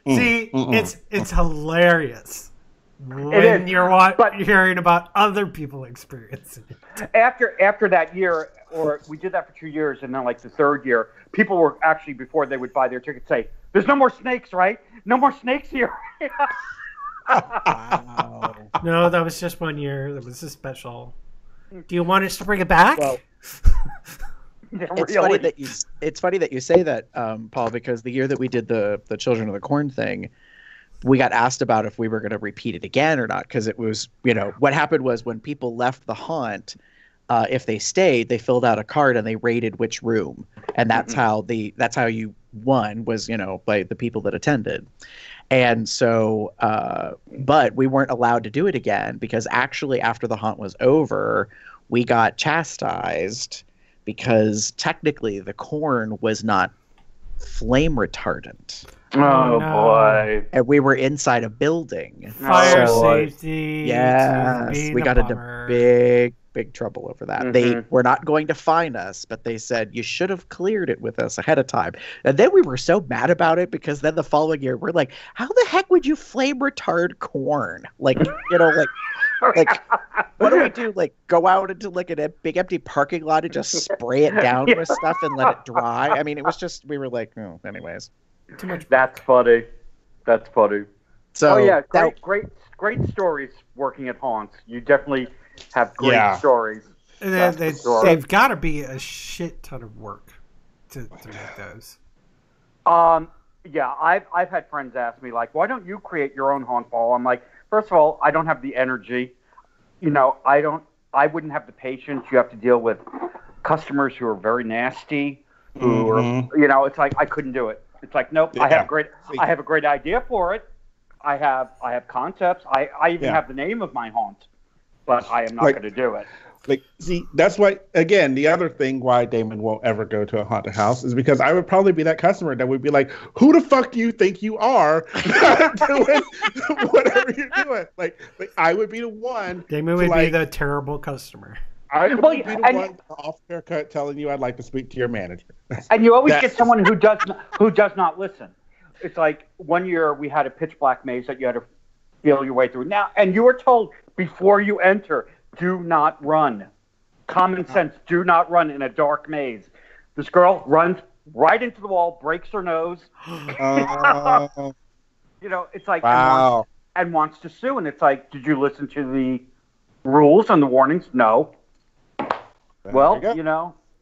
See, it's hilarious when you're hearing about other people experiencing it. After that year, or we did that for 2 years, and then the third year, people were actually, before they would buy their tickets, say, "There's no more snakes, right? No more snakes here." Wow. No, that was just 1 year. That was a special. Do you want us to bring it back? Well, it's funny that you say that, Paul, because the year that we did the Children of the Corn thing, we got asked about if we were going to repeat it again or not, because it was, what happened was when people left the haunt, if they stayed, they filled out a card and they rated which room, and that's how you won, was by the people that attended. And so, but we weren't allowed to do it again, because actually after the haunt was over, we got chastised because technically the corn was not flame retardant. Oh, no. Boy. And we were inside a building. Fire safety. Yes, we got into big trouble over that. They were not going to fine us, but they said, you should have cleared it with us ahead of time. And then we were so mad about it, because then the following year we're like, how the heck would you flame retard corn? What do we do? Go out into a big empty parking lot and just spray it down with stuff and let it dry? I mean, it was just, we were like, oh, anyways. Too much. That's funny. So, great stories working at haunts. You definitely have great stories. And they've got to be a shit ton of work to make those. Yeah, I've had friends ask me, why don't you create your own haunt, Paul? I'm like, first of all, I don't have the energy. I wouldn't have the patience. You have to deal with customers who are very nasty, who are, it's like I couldn't do it. It's like, nope. Yeah. I have a great idea for it. I have concepts. I even have the name of my haunt, but I am not going to do it. See, that's why, again, the other thing why Damon won't ever go to a haunted house is because I would probably be that customer that would be like, who the fuck do you think you are doing whatever you're doing? I would be the one. Damon would be the terrible customer. I would be the one off haircut telling you I'd like to speak to your manager. And you always get someone who does not listen. It's like 1 year we had a pitch black maze that you had to feel your way through. Now, and you were told before you enter, do not run. Common sense, do not run in a dark maze. This girl runs right into the wall, breaks her nose. It's like, wow. and wants to sue. And it's like, did you listen to the rules and the warnings? No. Well,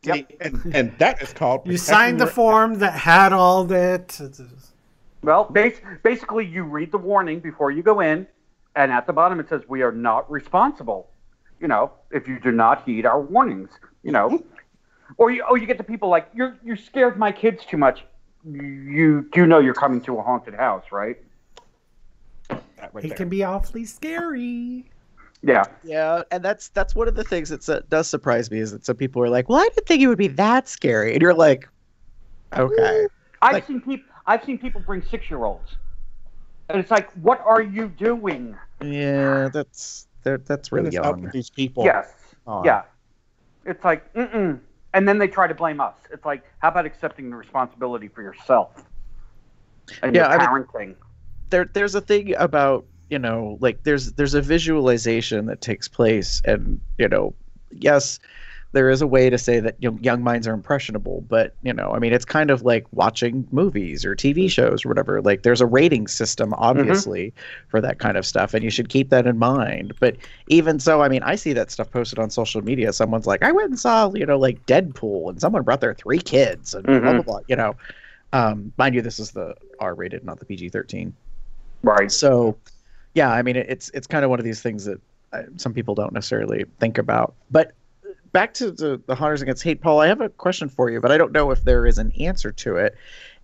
Yep. And that is called... You signed the form that had all that... Well, basically, you read the warning before you go in, and at the bottom it says, we are not responsible. you know, if you do not heed our warnings, you know. Or you get the people like, you scared my kids too much. You do know you're coming to a haunted house, right? It can be awfully scary. Yeah. Yeah, and that's one of the things that does surprise me is that some people are like, "Well, I didn't think it would be that scary," and you're like, "Okay." I've seen people bring 6-year-olds, and it's like, what are you doing? Yeah, that's really Up young. with these people. Yes. Aw. Yeah. It's like, and then they try to blame us. It's like, how about accepting the responsibility for yourself and your parenting? There's a thing about, you know, like there's a visualization that takes place, and, you know, yes, there is a way to say that, you know, young minds are impressionable, but, you know, I mean, it's kind of like watching movies or TV shows or whatever. Like, there's a rating system, obviously, for that kind of stuff, and you should keep that in mind. But even so, I mean, I see that stuff posted on social media. Someone's like, I went and saw, you know, like Deadpool, and someone brought their 3 kids, and blah, blah, blah, you know. Mind you, this is the R-rated, not the PG-13. Right. So, yeah, I mean, it's kind of one of these things that some people don't necessarily think about. But back to the Hunters Against Hate, Paul, I have a question for you, but I don't know if there is an answer to it.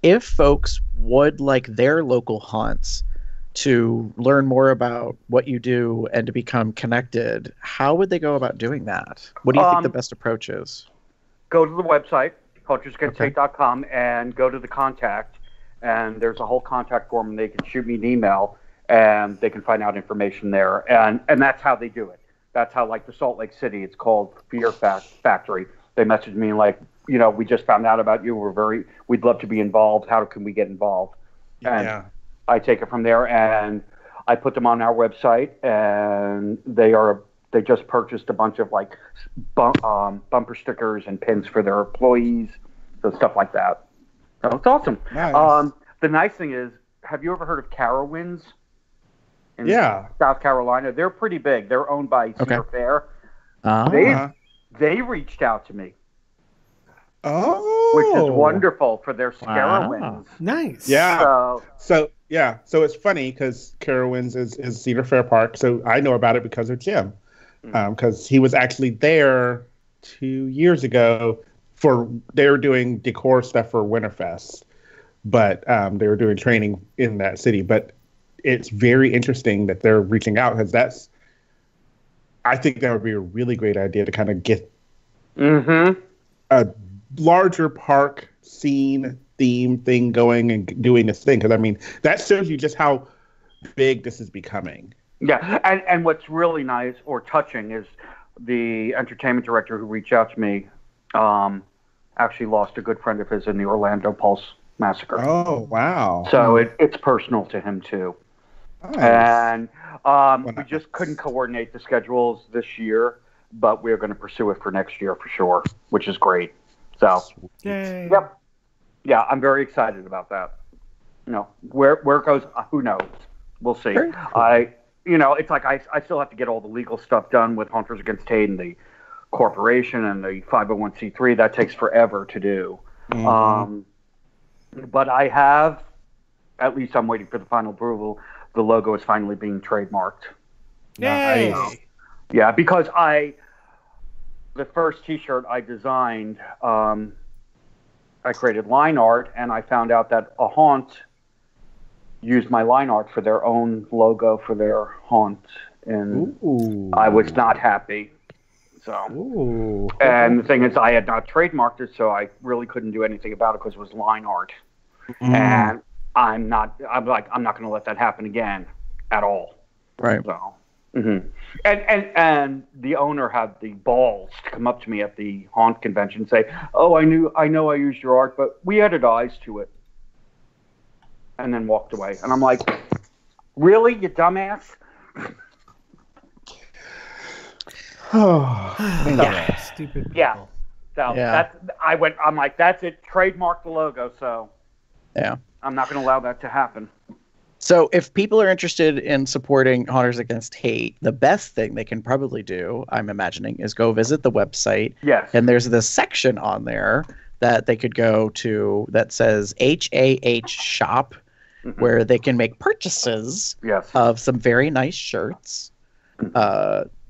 If folks would like their local haunts to learn more about what you do and to become connected, how would they go about doing that? What do you think the best approach is? Go to the website, huntersagainst.com, and go to the contact, and there's a whole contact form, and they can shoot me an email, and they can find out information there, and that's how they do it. That's how, like, the Salt Lake City, it's called Fear Factory. They messaged me like, you know, we just found out about you. We'd love to be involved. How can we get involved? And I take it from there, and I put them on our website, and they just purchased a bunch of like bumper stickers and pins for their employees, so stuff like that. So it's awesome. Nice. The nice thing is, have you ever heard of Carowinds? In South Carolina, they're pretty big. They're owned by Cedar Fair. They reached out to me. Oh, which is wonderful for their Scarowinds. Nice. Yeah. So it's funny because Carowinds is Cedar Fair Park, so I know about it because of Jim, because he was actually there 2 years ago they were doing decor stuff for Winterfest, but they were doing training in that city, but. It's very interesting that they're reaching out because I think that would be a really great idea to kind of get a larger park scene theme thing going and doing this thing. Because, I mean, that shows you just how big this is becoming. Yeah. And what's really nice or touching is the entertainment director who reached out to me actually lost a good friend of his in the Orlando Pulse massacre. Oh, wow. So it's personal to him, too. Nice. And we just couldn't coordinate the schedules this year, but we're going to pursue it for next year for sure, which is great. So, Yay. Yep. Yeah, I'm very excited about that. You know, where it goes, who knows? We'll see. Very cool. It's like I still have to get all the legal stuff done with Hunters Against Hate and the corporation and the 501c3. That takes forever to do. But I have, at least I'm waiting for the final approval. The logo is finally being trademarked. Yay. Nice. Yeah, because the first T-shirt I designed, I created line art, and I found out that a haunt used my line art for their own logo for their haunt, and I was not happy. So, and the thing is, I had not trademarked it, so I really couldn't do anything about it because it was line art, and I'm not going to let that happen again at all. Right. So, and the owner had the balls to come up to me at the haunt convention and say, "Oh, I know I used your art, but we added eyes to it," and then walked away. And I'm like, "Really, you dumbass?" Stupid people. Yeah. So I'm like, that's it. Trademark the logo. So yeah. I'm not going to allow that to happen. So if people are interested in supporting Hunters Against Hate, the best thing they can probably do, I'm imagining, is go visit the website. Yes. And there's this section on there that they could go to that says HAH Shop, where they can make purchases of some very nice shirts.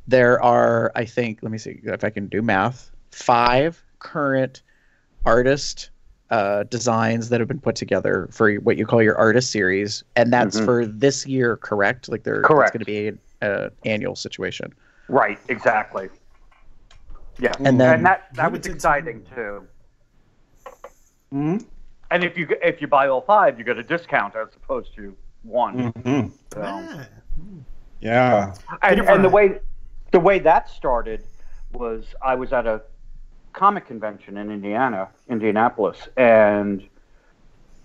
there are, I think, let me see if I can do math, 5 current artist designs that have been put together for what you call your artist series, and that's for this year, correct? Like it's Correct. going to be an annual situation. Right, exactly. Yeah, And then that was exciting too. And if you buy all 5, you get a discount as opposed to 1. So. Yeah. And the way that started was I was at a comic convention in Indianapolis, and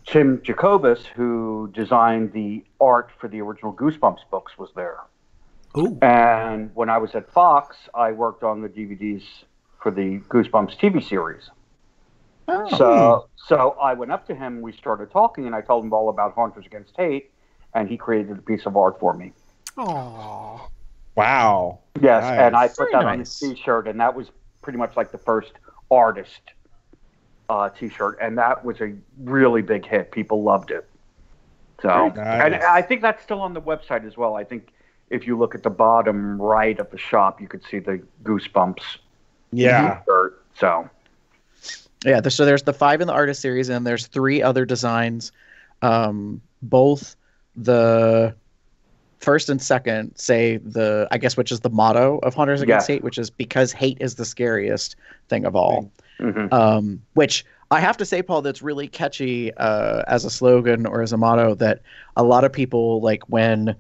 Tim Jacobus, who designed the art for the original Goosebumps books, was there. Ooh. And when I was at Fox, I worked on the DVDs for the Goosebumps TV series. So I went up to him, we started talking, and I told him all about Haunters Against Hate, and he created a piece of art for me. Aww. Wow. Yes, Nice. and I put Very that on nice. his T-shirt, and that was pretty much like the first artist T-shirt, and that was a really big hit. People loved it. So, Very nice. and I think that's still on the website as well. I think if you look at the bottom right of the shop, you could see the Goosebumps Yeah. shirt. So, yeah, so there's the 5 in the artist series, and there's 3 other designs. Both the first and second say I guess which is the motto of Hunters Against Hate, which is because hate is the scariest thing of all. Which I have to say, Paul, that's really catchy as a slogan or as a motto, that a lot of people, like, when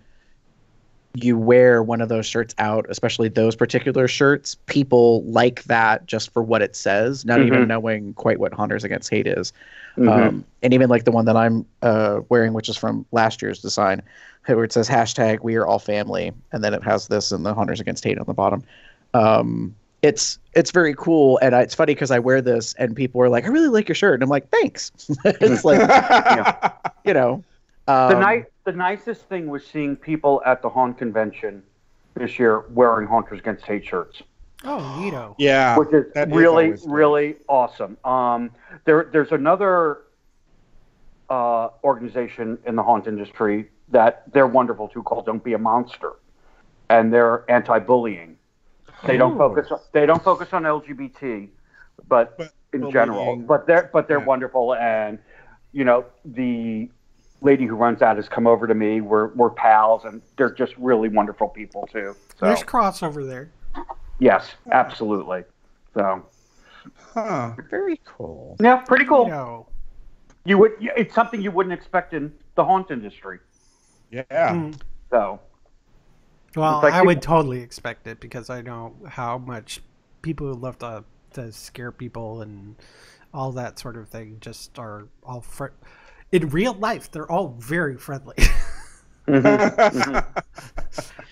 you wear one of those shirts out, especially those particular shirts, people like that just for what it says, not even knowing quite what Hunters Against Hate is. And even like the one that I'm wearing, which is from last year's design, where it says hashtag we are all family, and then it has this and the Hunters Against Hate on the bottom. It's very cool, and it's funny because I wear this and people are like, I really like your shirt, and I'm like, thanks. It's like, you know. the nicest thing was seeing people at the Haunt convention this year wearing Haunters Against Hate shirts. Oh, neato. Yeah. Which is that really, always good. really awesome. There's another organization in the haunt industry that they're wonderful too, called Don't Be a Monster, and they're anti-bullying. They don't focus on LGBT, but in bullying. general. But they're wonderful, and you know, the lady who runs that has come over to me. We're pals, and they're just really wonderful people too. So There's crossover there. yes, absolutely. So Very cool. yeah, pretty cool. Neato. It's something you wouldn't expect in the haunt industry. Yeah. So Well, It's like I would totally expect it because I know how much people who love to scare people and all that sort of thing just are all in real life. They're all very friendly.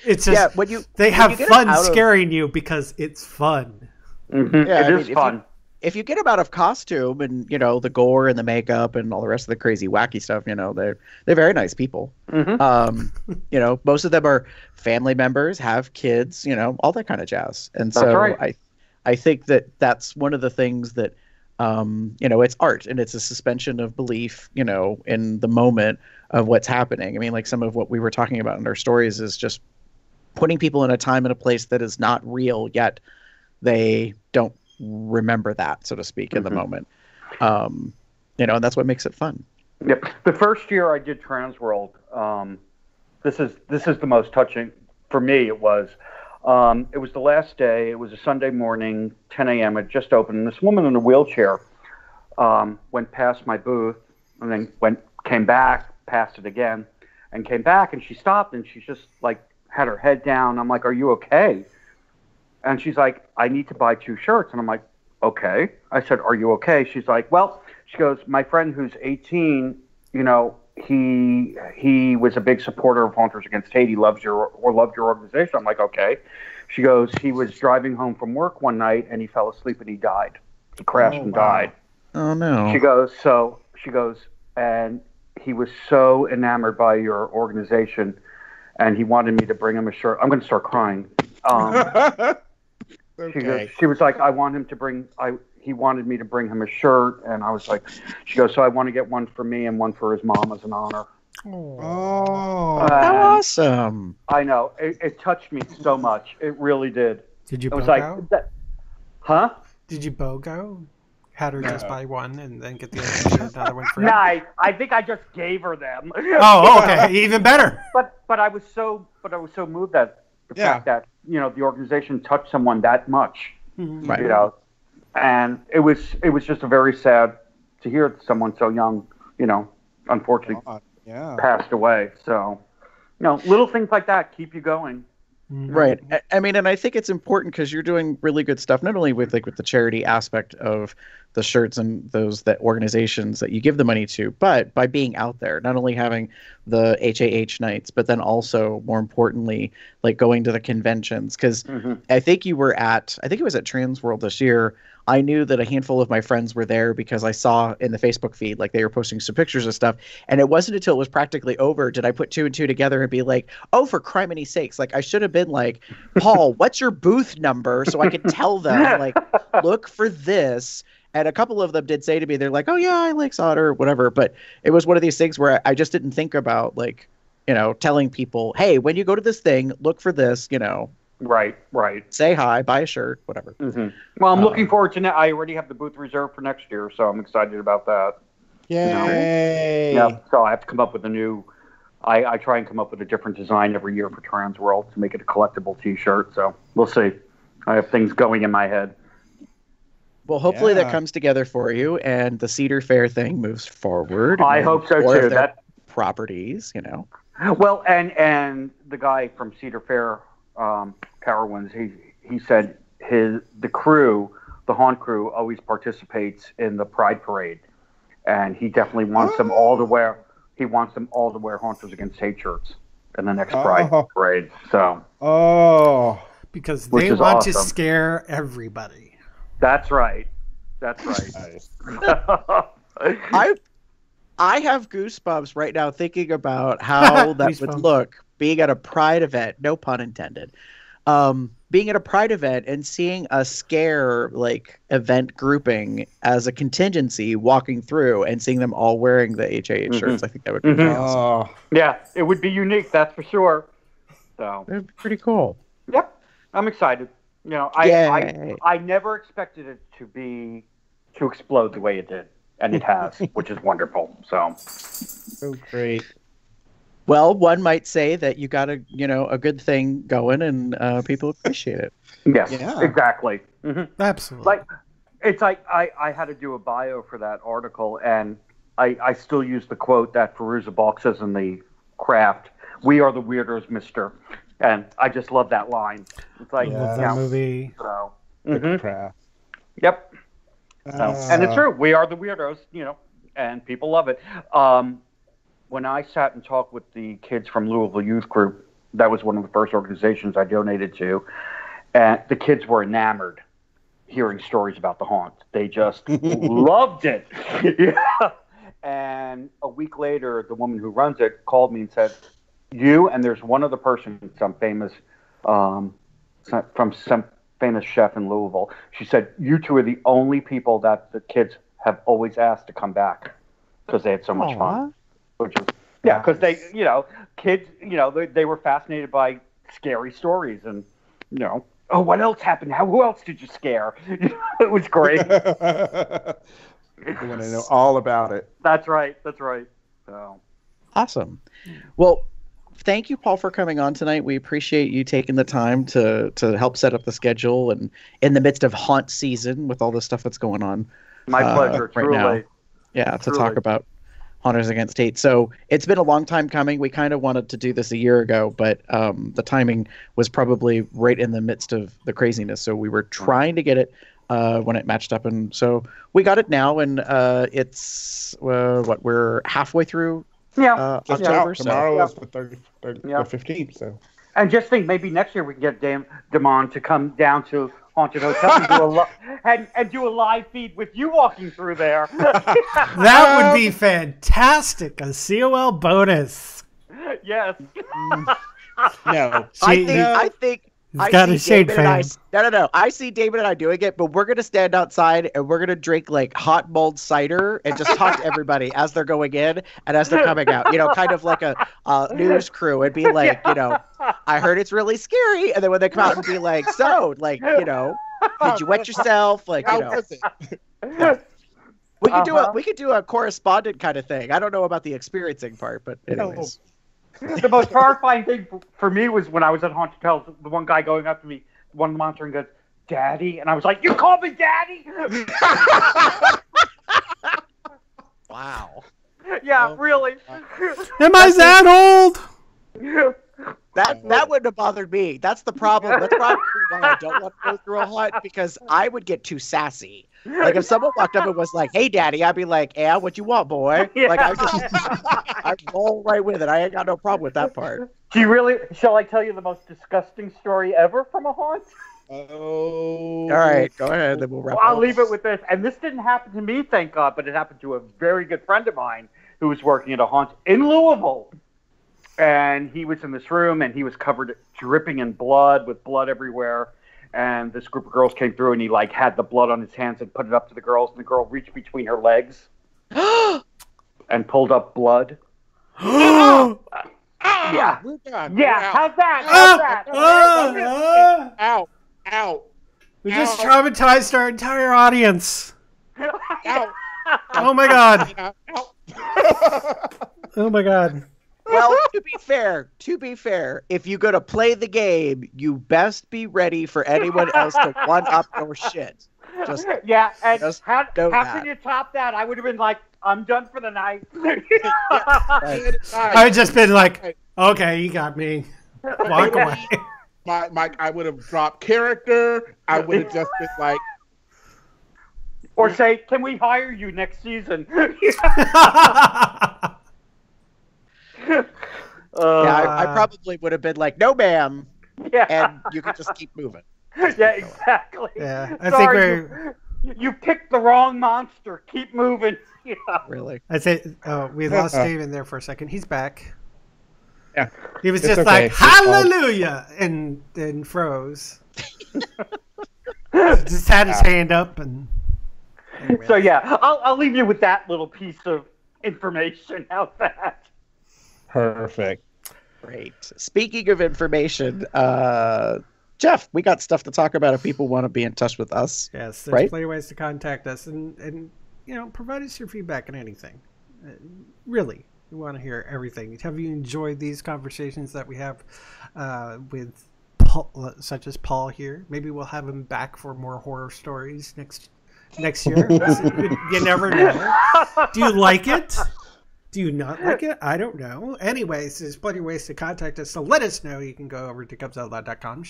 It's just they have fun scaring you because it's fun. it is fun. If you get them out of costume and, you know, the gore and the makeup and all the rest of the crazy wacky stuff, you know, they're very nice people. You know, most of them are family members, have kids, you know, all that kind of jazz. And That's so right. I think that's one of the things that, you know, it's art and it's a suspension of belief, you know, in the moment of what's happening. I mean, like some of what we were talking about in our stories is just putting people in a time and a place that is not real, yet they don't remember that, so to speak, in the moment. You know, and that's what makes it fun. Yep. The first year I did Transworld, this is the most touching for me. It was the last day. It was a Sunday morning, 10 a.m. It just opened. And this woman in a wheelchair went past my booth and then came back, passed it again, and came back. And she stopped and she just like had her head down. I'm like, "Are you okay?" And she's like, "I need to buy 2 shirts." And I'm like, "Okay." I said, "Are you okay?" She's like, "Well," she goes, "my friend who's 18, you know, he was a big supporter of Haunters Against Hate. He loved your organization." I'm like, "Okay." She goes, "He was driving home from work one night and he fell asleep and he died. He crashed and died." Oh no. She goes, "And he was so enamored by your organization and he wanted me to bring him a shirt." I'm going to start crying. Okay. She was like, he wanted me to bring him a shirt, and I was like, she goes, "So I want to get one for me and one for his mom as an honor." Oh, How awesome! I know. It touched me so much. It really did. Did you It was BOGO? like, huh? Did you BOGO? Had her just buy one and then get another one free? No, I think I just gave her them. Oh, okay, even better. But I was so moved that the fact that the organization touched someone that much, Right. And it was just a very sad to hear that someone so young, unfortunately passed away. So, little things like that keep you going. Right. I mean, and I think it's important because you're doing really good stuff, not only with the charity aspect of the shirts and that organizations that you give the money to, but by being out there, not only having the HAH nights, but then also more importantly, like going to the conventions. Because I think it was at Trans World this year. I knew that a handful of my friends were there because I saw in the Facebook feed, like they were posting some pictures of stuff. And it wasn't until it was practically over did I put two and two together and be like, oh, for criminy sakes. Like I should have been like, Paul, what's your booth number? So I could tell them, like, look for this. And a couple of them did say to me, they're like, oh yeah, I like solder or whatever. But it was one of these things where I just didn't think about like, telling people, hey, when you go to this thing, look for this, Right. say hi, buy a shirt, whatever. Well, I'm looking forward to I already have the booth reserved for next year, so I'm excited about that. yay! Yeah, so I have to come up with a new. I try and come up with a different design every year for Trans World to make it a collectible T-shirt. So we'll see. I have things going in my head. Well, hopefully that comes together for you, and the Cedar Fair thing moves forward. I hope so too. That properties, Well, and the guy from Cedar Fair, Carowinds, he said the haunt crew always participates in the Pride Parade, and he definitely wants them all to wear. He wants them all to wear Haunters Against Hate shirts in the next Pride Parade. So. Because they want to scare everybody. That's right. I have goosebumps right now thinking about how that would look being at a Pride event, no pun intended. Being at a Pride event and seeing a scare event grouping as a contingency walking through and seeing them all wearing the HAH shirts. I think that would be awesome. Yeah, it would be unique, that's for sure. So it would be pretty cool. Yep. I'm excited. I never expected it to explode the way it did, and it has, which is wonderful. So great. Well, one might say that you got a good thing going, and people appreciate it. Yes, exactly. Absolutely. I had to do a bio for that article, and I still use the quote that Fairuza Balk says in the craft: "We are the weirdos, Mister." And I just love that line. It's like that movie. So, Craft. Yep. And it's true. We are the weirdos, and people love it. When I sat and talked with the kids from Louisville Youth Group, that was one of the first organizations I donated to, and the kids were enamored hearing stories about the haunt. They just loved it. Yeah. And a week later, the woman who runs it called me and said, you and there's one other person, some famous chef in Louisville. She said, you two are the only people that the kids have always asked to come back because they had so much fun. Which is, because they, kids, they were fascinated by scary stories and, oh, what else happened? Who else did you scare? It was great. I want to know all about it. That's right. So awesome. Well, thank you, Paul, for coming on tonight. We appreciate you taking the time to help set up the schedule and in the midst of haunt season with all the stuff that's going on. My pleasure, right truly. Now. Yeah, to talk about Haunters Against Hate. So it's been a long time coming. We kind of wanted to do this a year ago, but the timing was probably right in the midst of the craziness. So we were trying to get it when it matched up. And so we got it now, and it's we're halfway through October. Tomorrow is the 15th. So, and just think, maybe next year we can get Damon to come down to Haunted Hotel and do a live feed with you walking through there. That would be fantastic. A COL bonus. Yes. No, I think got a shade fan. No. I see David and I doing it, but we're gonna stand outside and we're gonna drink like hot mulled cider and just talk to everybody as they're going in and as they're coming out. You know, kind of like a news crew and be like, you know, I heard it's really scary, and then when they come out and be like, so, like, you know, did you wet yourself? Like, you know. How was it? We could do a correspondent kind of thing. I don't know about the experiencing part, but anyways. The most horrifying thing for me was when I was at Haunted Hotels, the one guy going up to me, one monitor, and goes, "Daddy," and I was like, "You call me Daddy?" Wow. Yeah, really. Am I that old? That wouldn't have bothered me. That's the problem. That's probably why I don't want to go through a hunt, because I would get too sassy. Like if someone walked up and was like, "Hey, Daddy," I'd be like, "Yeah, what you want, boy?" Yeah. Like I'd roll right with it. I ain't got no problem with that part. Do you really? Shall I tell you the most disgusting story ever from a haunt? Oh. All right, go ahead. Then we'll wrap. I'll up. leave it with this. And this didn't happen to me, thank God, but it happened to a very good friend of mine who was working at a haunt in Louisville. And he was in this room, and he was covered, dripping in blood, with blood everywhere. And this group of girls came through, and he like had the blood on his hands and put it up to the girls, and the girl reached between her legs and pulled up blood. Yeah. We're done. Yeah. How's that? How's that? Out. Out. We just traumatized our entire audience. Out. Oh my god. Out. Oh my god. Well, to be fair, if you're going to play the game, you best be ready for anyone else to one-up your shit. Just, yeah, and just how know can that. you top that? I would have been like, I'm done for the night. I would just been like, okay, you got me. Walk away. I would have dropped character. I would have just been like, Or say, can we hire you next season? I probably would have been like, "No, ma'am," Yeah. and you could just keep moving. Yeah, exactly. Yeah, I Sorry, think you picked the wrong monster. Keep moving. Yeah. Really. I say, we lost Steven there for a second. He's back. yeah. He was It's just okay. like, hallelujah, and then froze. Just had his hand up and. Anyway. So yeah, I'll leave you with that little piece of information. How's that? Perfect. Great. Speaking of information, Jeff, we got stuff to talk about if people want to be in touch with us. Yes, there's right? plenty of ways to contact us and provide us your feedback on anything. Really, we want to hear everything. Have you enjoyed these conversations that we have with Paul, such as Paul here? Maybe we'll have him back for more horror stories next year. You never know. Do you like it? Do you not like it? I don't know. Anyways, there's plenty of ways to contact us, so let us know. You can go over to cubsoutloud.com,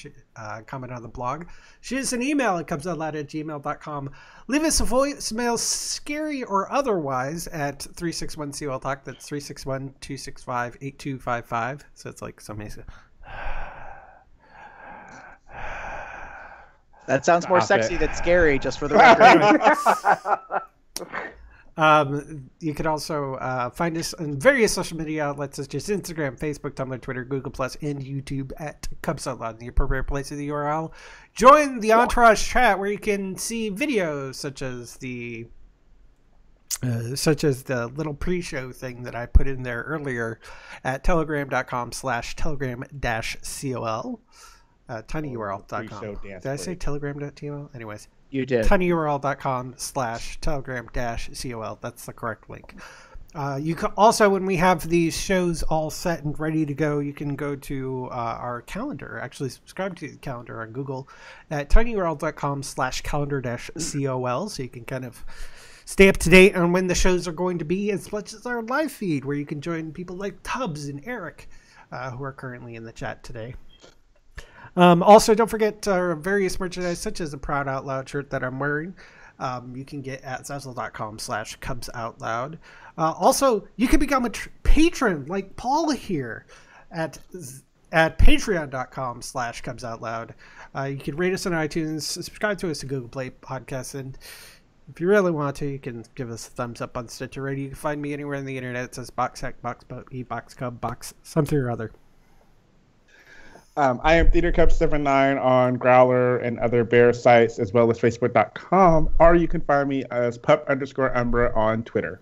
comment on the blog. Shoot us an email at cubsoutloud@gmail.com. Leave us a voicemail, scary or otherwise, at 361-COL-TALK. That's 361-265-8255. So it's like somebody said... That sounds more sexy than scary, just for the record. You can also find us on various social media outlets such as Instagram, Facebook, Tumblr, Twitter, Google+, and YouTube at Cubs Out Loud in the appropriate place of the URL. Join the Entourage chat where you can see videos such as the little pre-show thing that I put in there earlier at telegram.com/telegram-col. tinyurl.com. Did I say telegram.tol? Anyways. You did. tinyurl.com/telegram-col. That's the correct link. You can also, when we have these shows all set and ready to go, you can go to our calendar. Actually, subscribe to the calendar on Google at tinyurl.com/calendar-col, so you can kind of stay up to date on when the shows are going to be, as much as our live feed, where you can join people like Tubbs and Eric, who are currently in the chat today. Also, don't forget our various merchandise, such as the Proud Out Loud shirt that I'm wearing. You can get at Zazzle.com/CubsOutLoud. Also, you can become a patron like Paul here at Patreon.com/CubsOutLoud. You can rate us on iTunes, subscribe to us to Google Play Podcasts, and if you really want to, you can give us a thumbs up on Stitcher Radio. You can find me anywhere on the internet. It says BoxHack, BoxBoat, eBoxCub, Box something or other. I am TheaterCup79 on Growler and other bear sites, as well as Facebook.com, or you can find me as pup_Umbra on Twitter.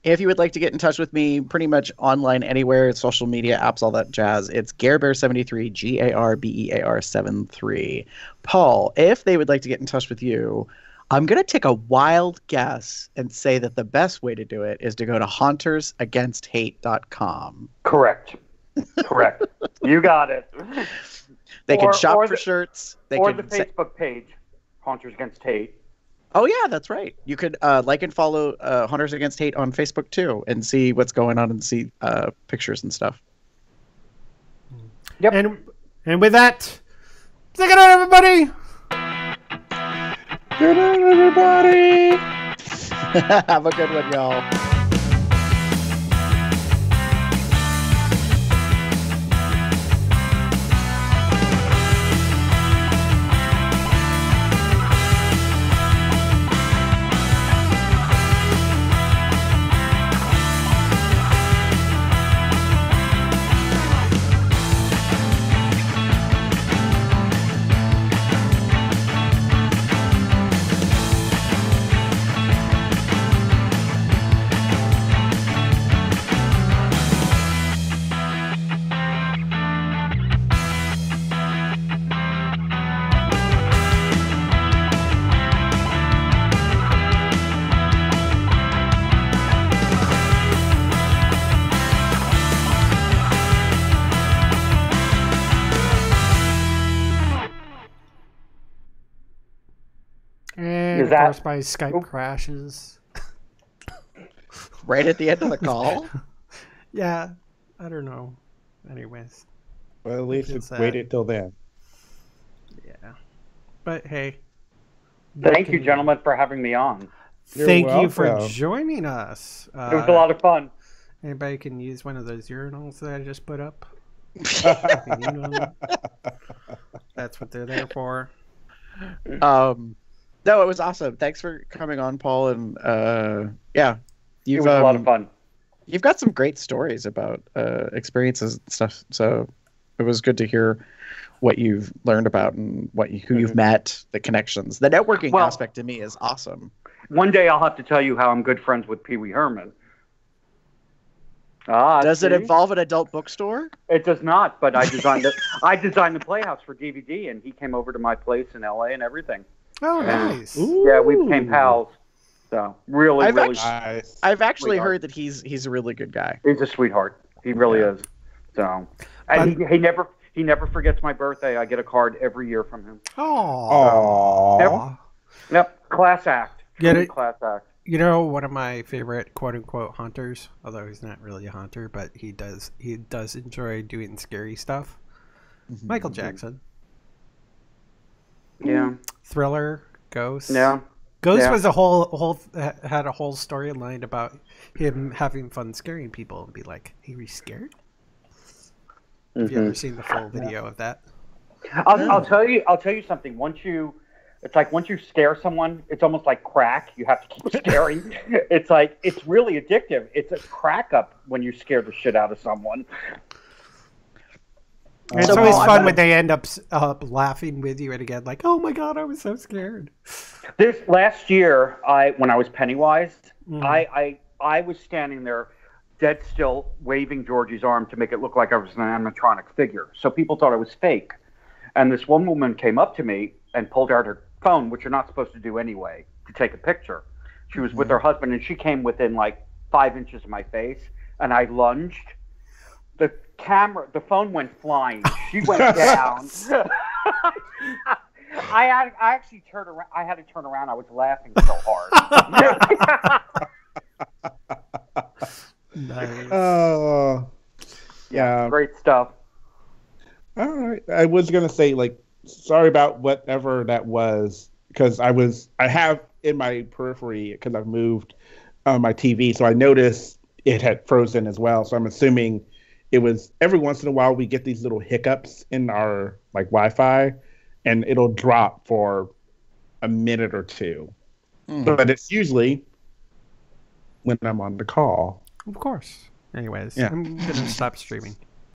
If you would like to get in touch with me, pretty much online anywhere, social media apps, all that jazz, it's GareBear73, GARBEAR73. Paul, if they would like to get in touch with you, I'm going to take a wild guess and say that the best way to do it is to go to HauntersAgainstHate.com. Correct. You got it. They can shop for shirts. The Facebook page, Haunters Against Hate. Oh, yeah, that's right. You could like and follow Hunters Against Hate on Facebook, too, and see what's going on and see pictures and stuff. Yep. And with that, say good night, everybody. Good night, everybody. Have a good one, y'all. And of course, my Skype crashes. Right at the end of the call? Yeah, I don't know. Anyways. Well, at least it's waited till then. Yeah. But hey. Thank you, gentlemen, for having me on. Thank you for joining us. It was a lot of fun. Anybody can use one of those urinals that I just put up. That's what they're there for. No, it was awesome. Thanks for coming on, Paul. And yeah, it was a lot of fun. You've got some great stories about experiences and stuff. So it was good to hear what you've learned about and who you've met, the connections. The networking aspect to me is awesome. One day I'll have to tell you how I'm good friends with Pee Wee Herman. Does it involve an adult bookstore? It does not, but I designed it. I designed the Playhouse for DVD, and he came over to my place in LA and everything. Oh, nice. Yeah, we became pals. So really nice. I've actually heard that he's a really good guy. He's a sweetheart. He really is. So, and he never forgets my birthday. I get a card every year from him. Oh. Yep. Class act. Class act. You know, one of my favorite quote unquote haunters, although he's not really a haunter, but he does enjoy doing scary stuff. Mm-hmm. Michael Jackson. Yeah. Thriller, Ghost. Yeah. Ghost was had a whole storyline about him having fun scaring people and be like, "Hey, are you scared?" Have you ever seen the full video of that? I'll tell you something. Once you scare someone, it's almost like crack. You have to keep scaring. It's really addictive. It's a crack up when you scare the shit out of someone. It's always fun when they end up laughing with you and again, like, "Oh my god, I was so scared." This last year, when I was Pennywise, I was standing there, dead still, waving Georgie's arm to make it look like I was an animatronic figure. So people thought I was fake. And this one woman came up to me and pulled out her phone, which you're not supposed to do anyway, to take a picture. She was with her husband, and she came within like 5 inches of my face, and I lunged. The phone went flying. She went down. I actually turned around. I had to turn around. I was laughing so hard. Nice. Oh, yeah. Great stuff. All right. I was going to say, sorry about whatever that was, because I have in my periphery, because I've moved my TV, so I noticed it had frozen as well. So I'm assuming it was every once in a while we get these little hiccups in our Wi-Fi, and it'll drop for a minute or two. But it's usually when I'm on the call. Of course. Anyways, yeah. I'm going to stop streaming.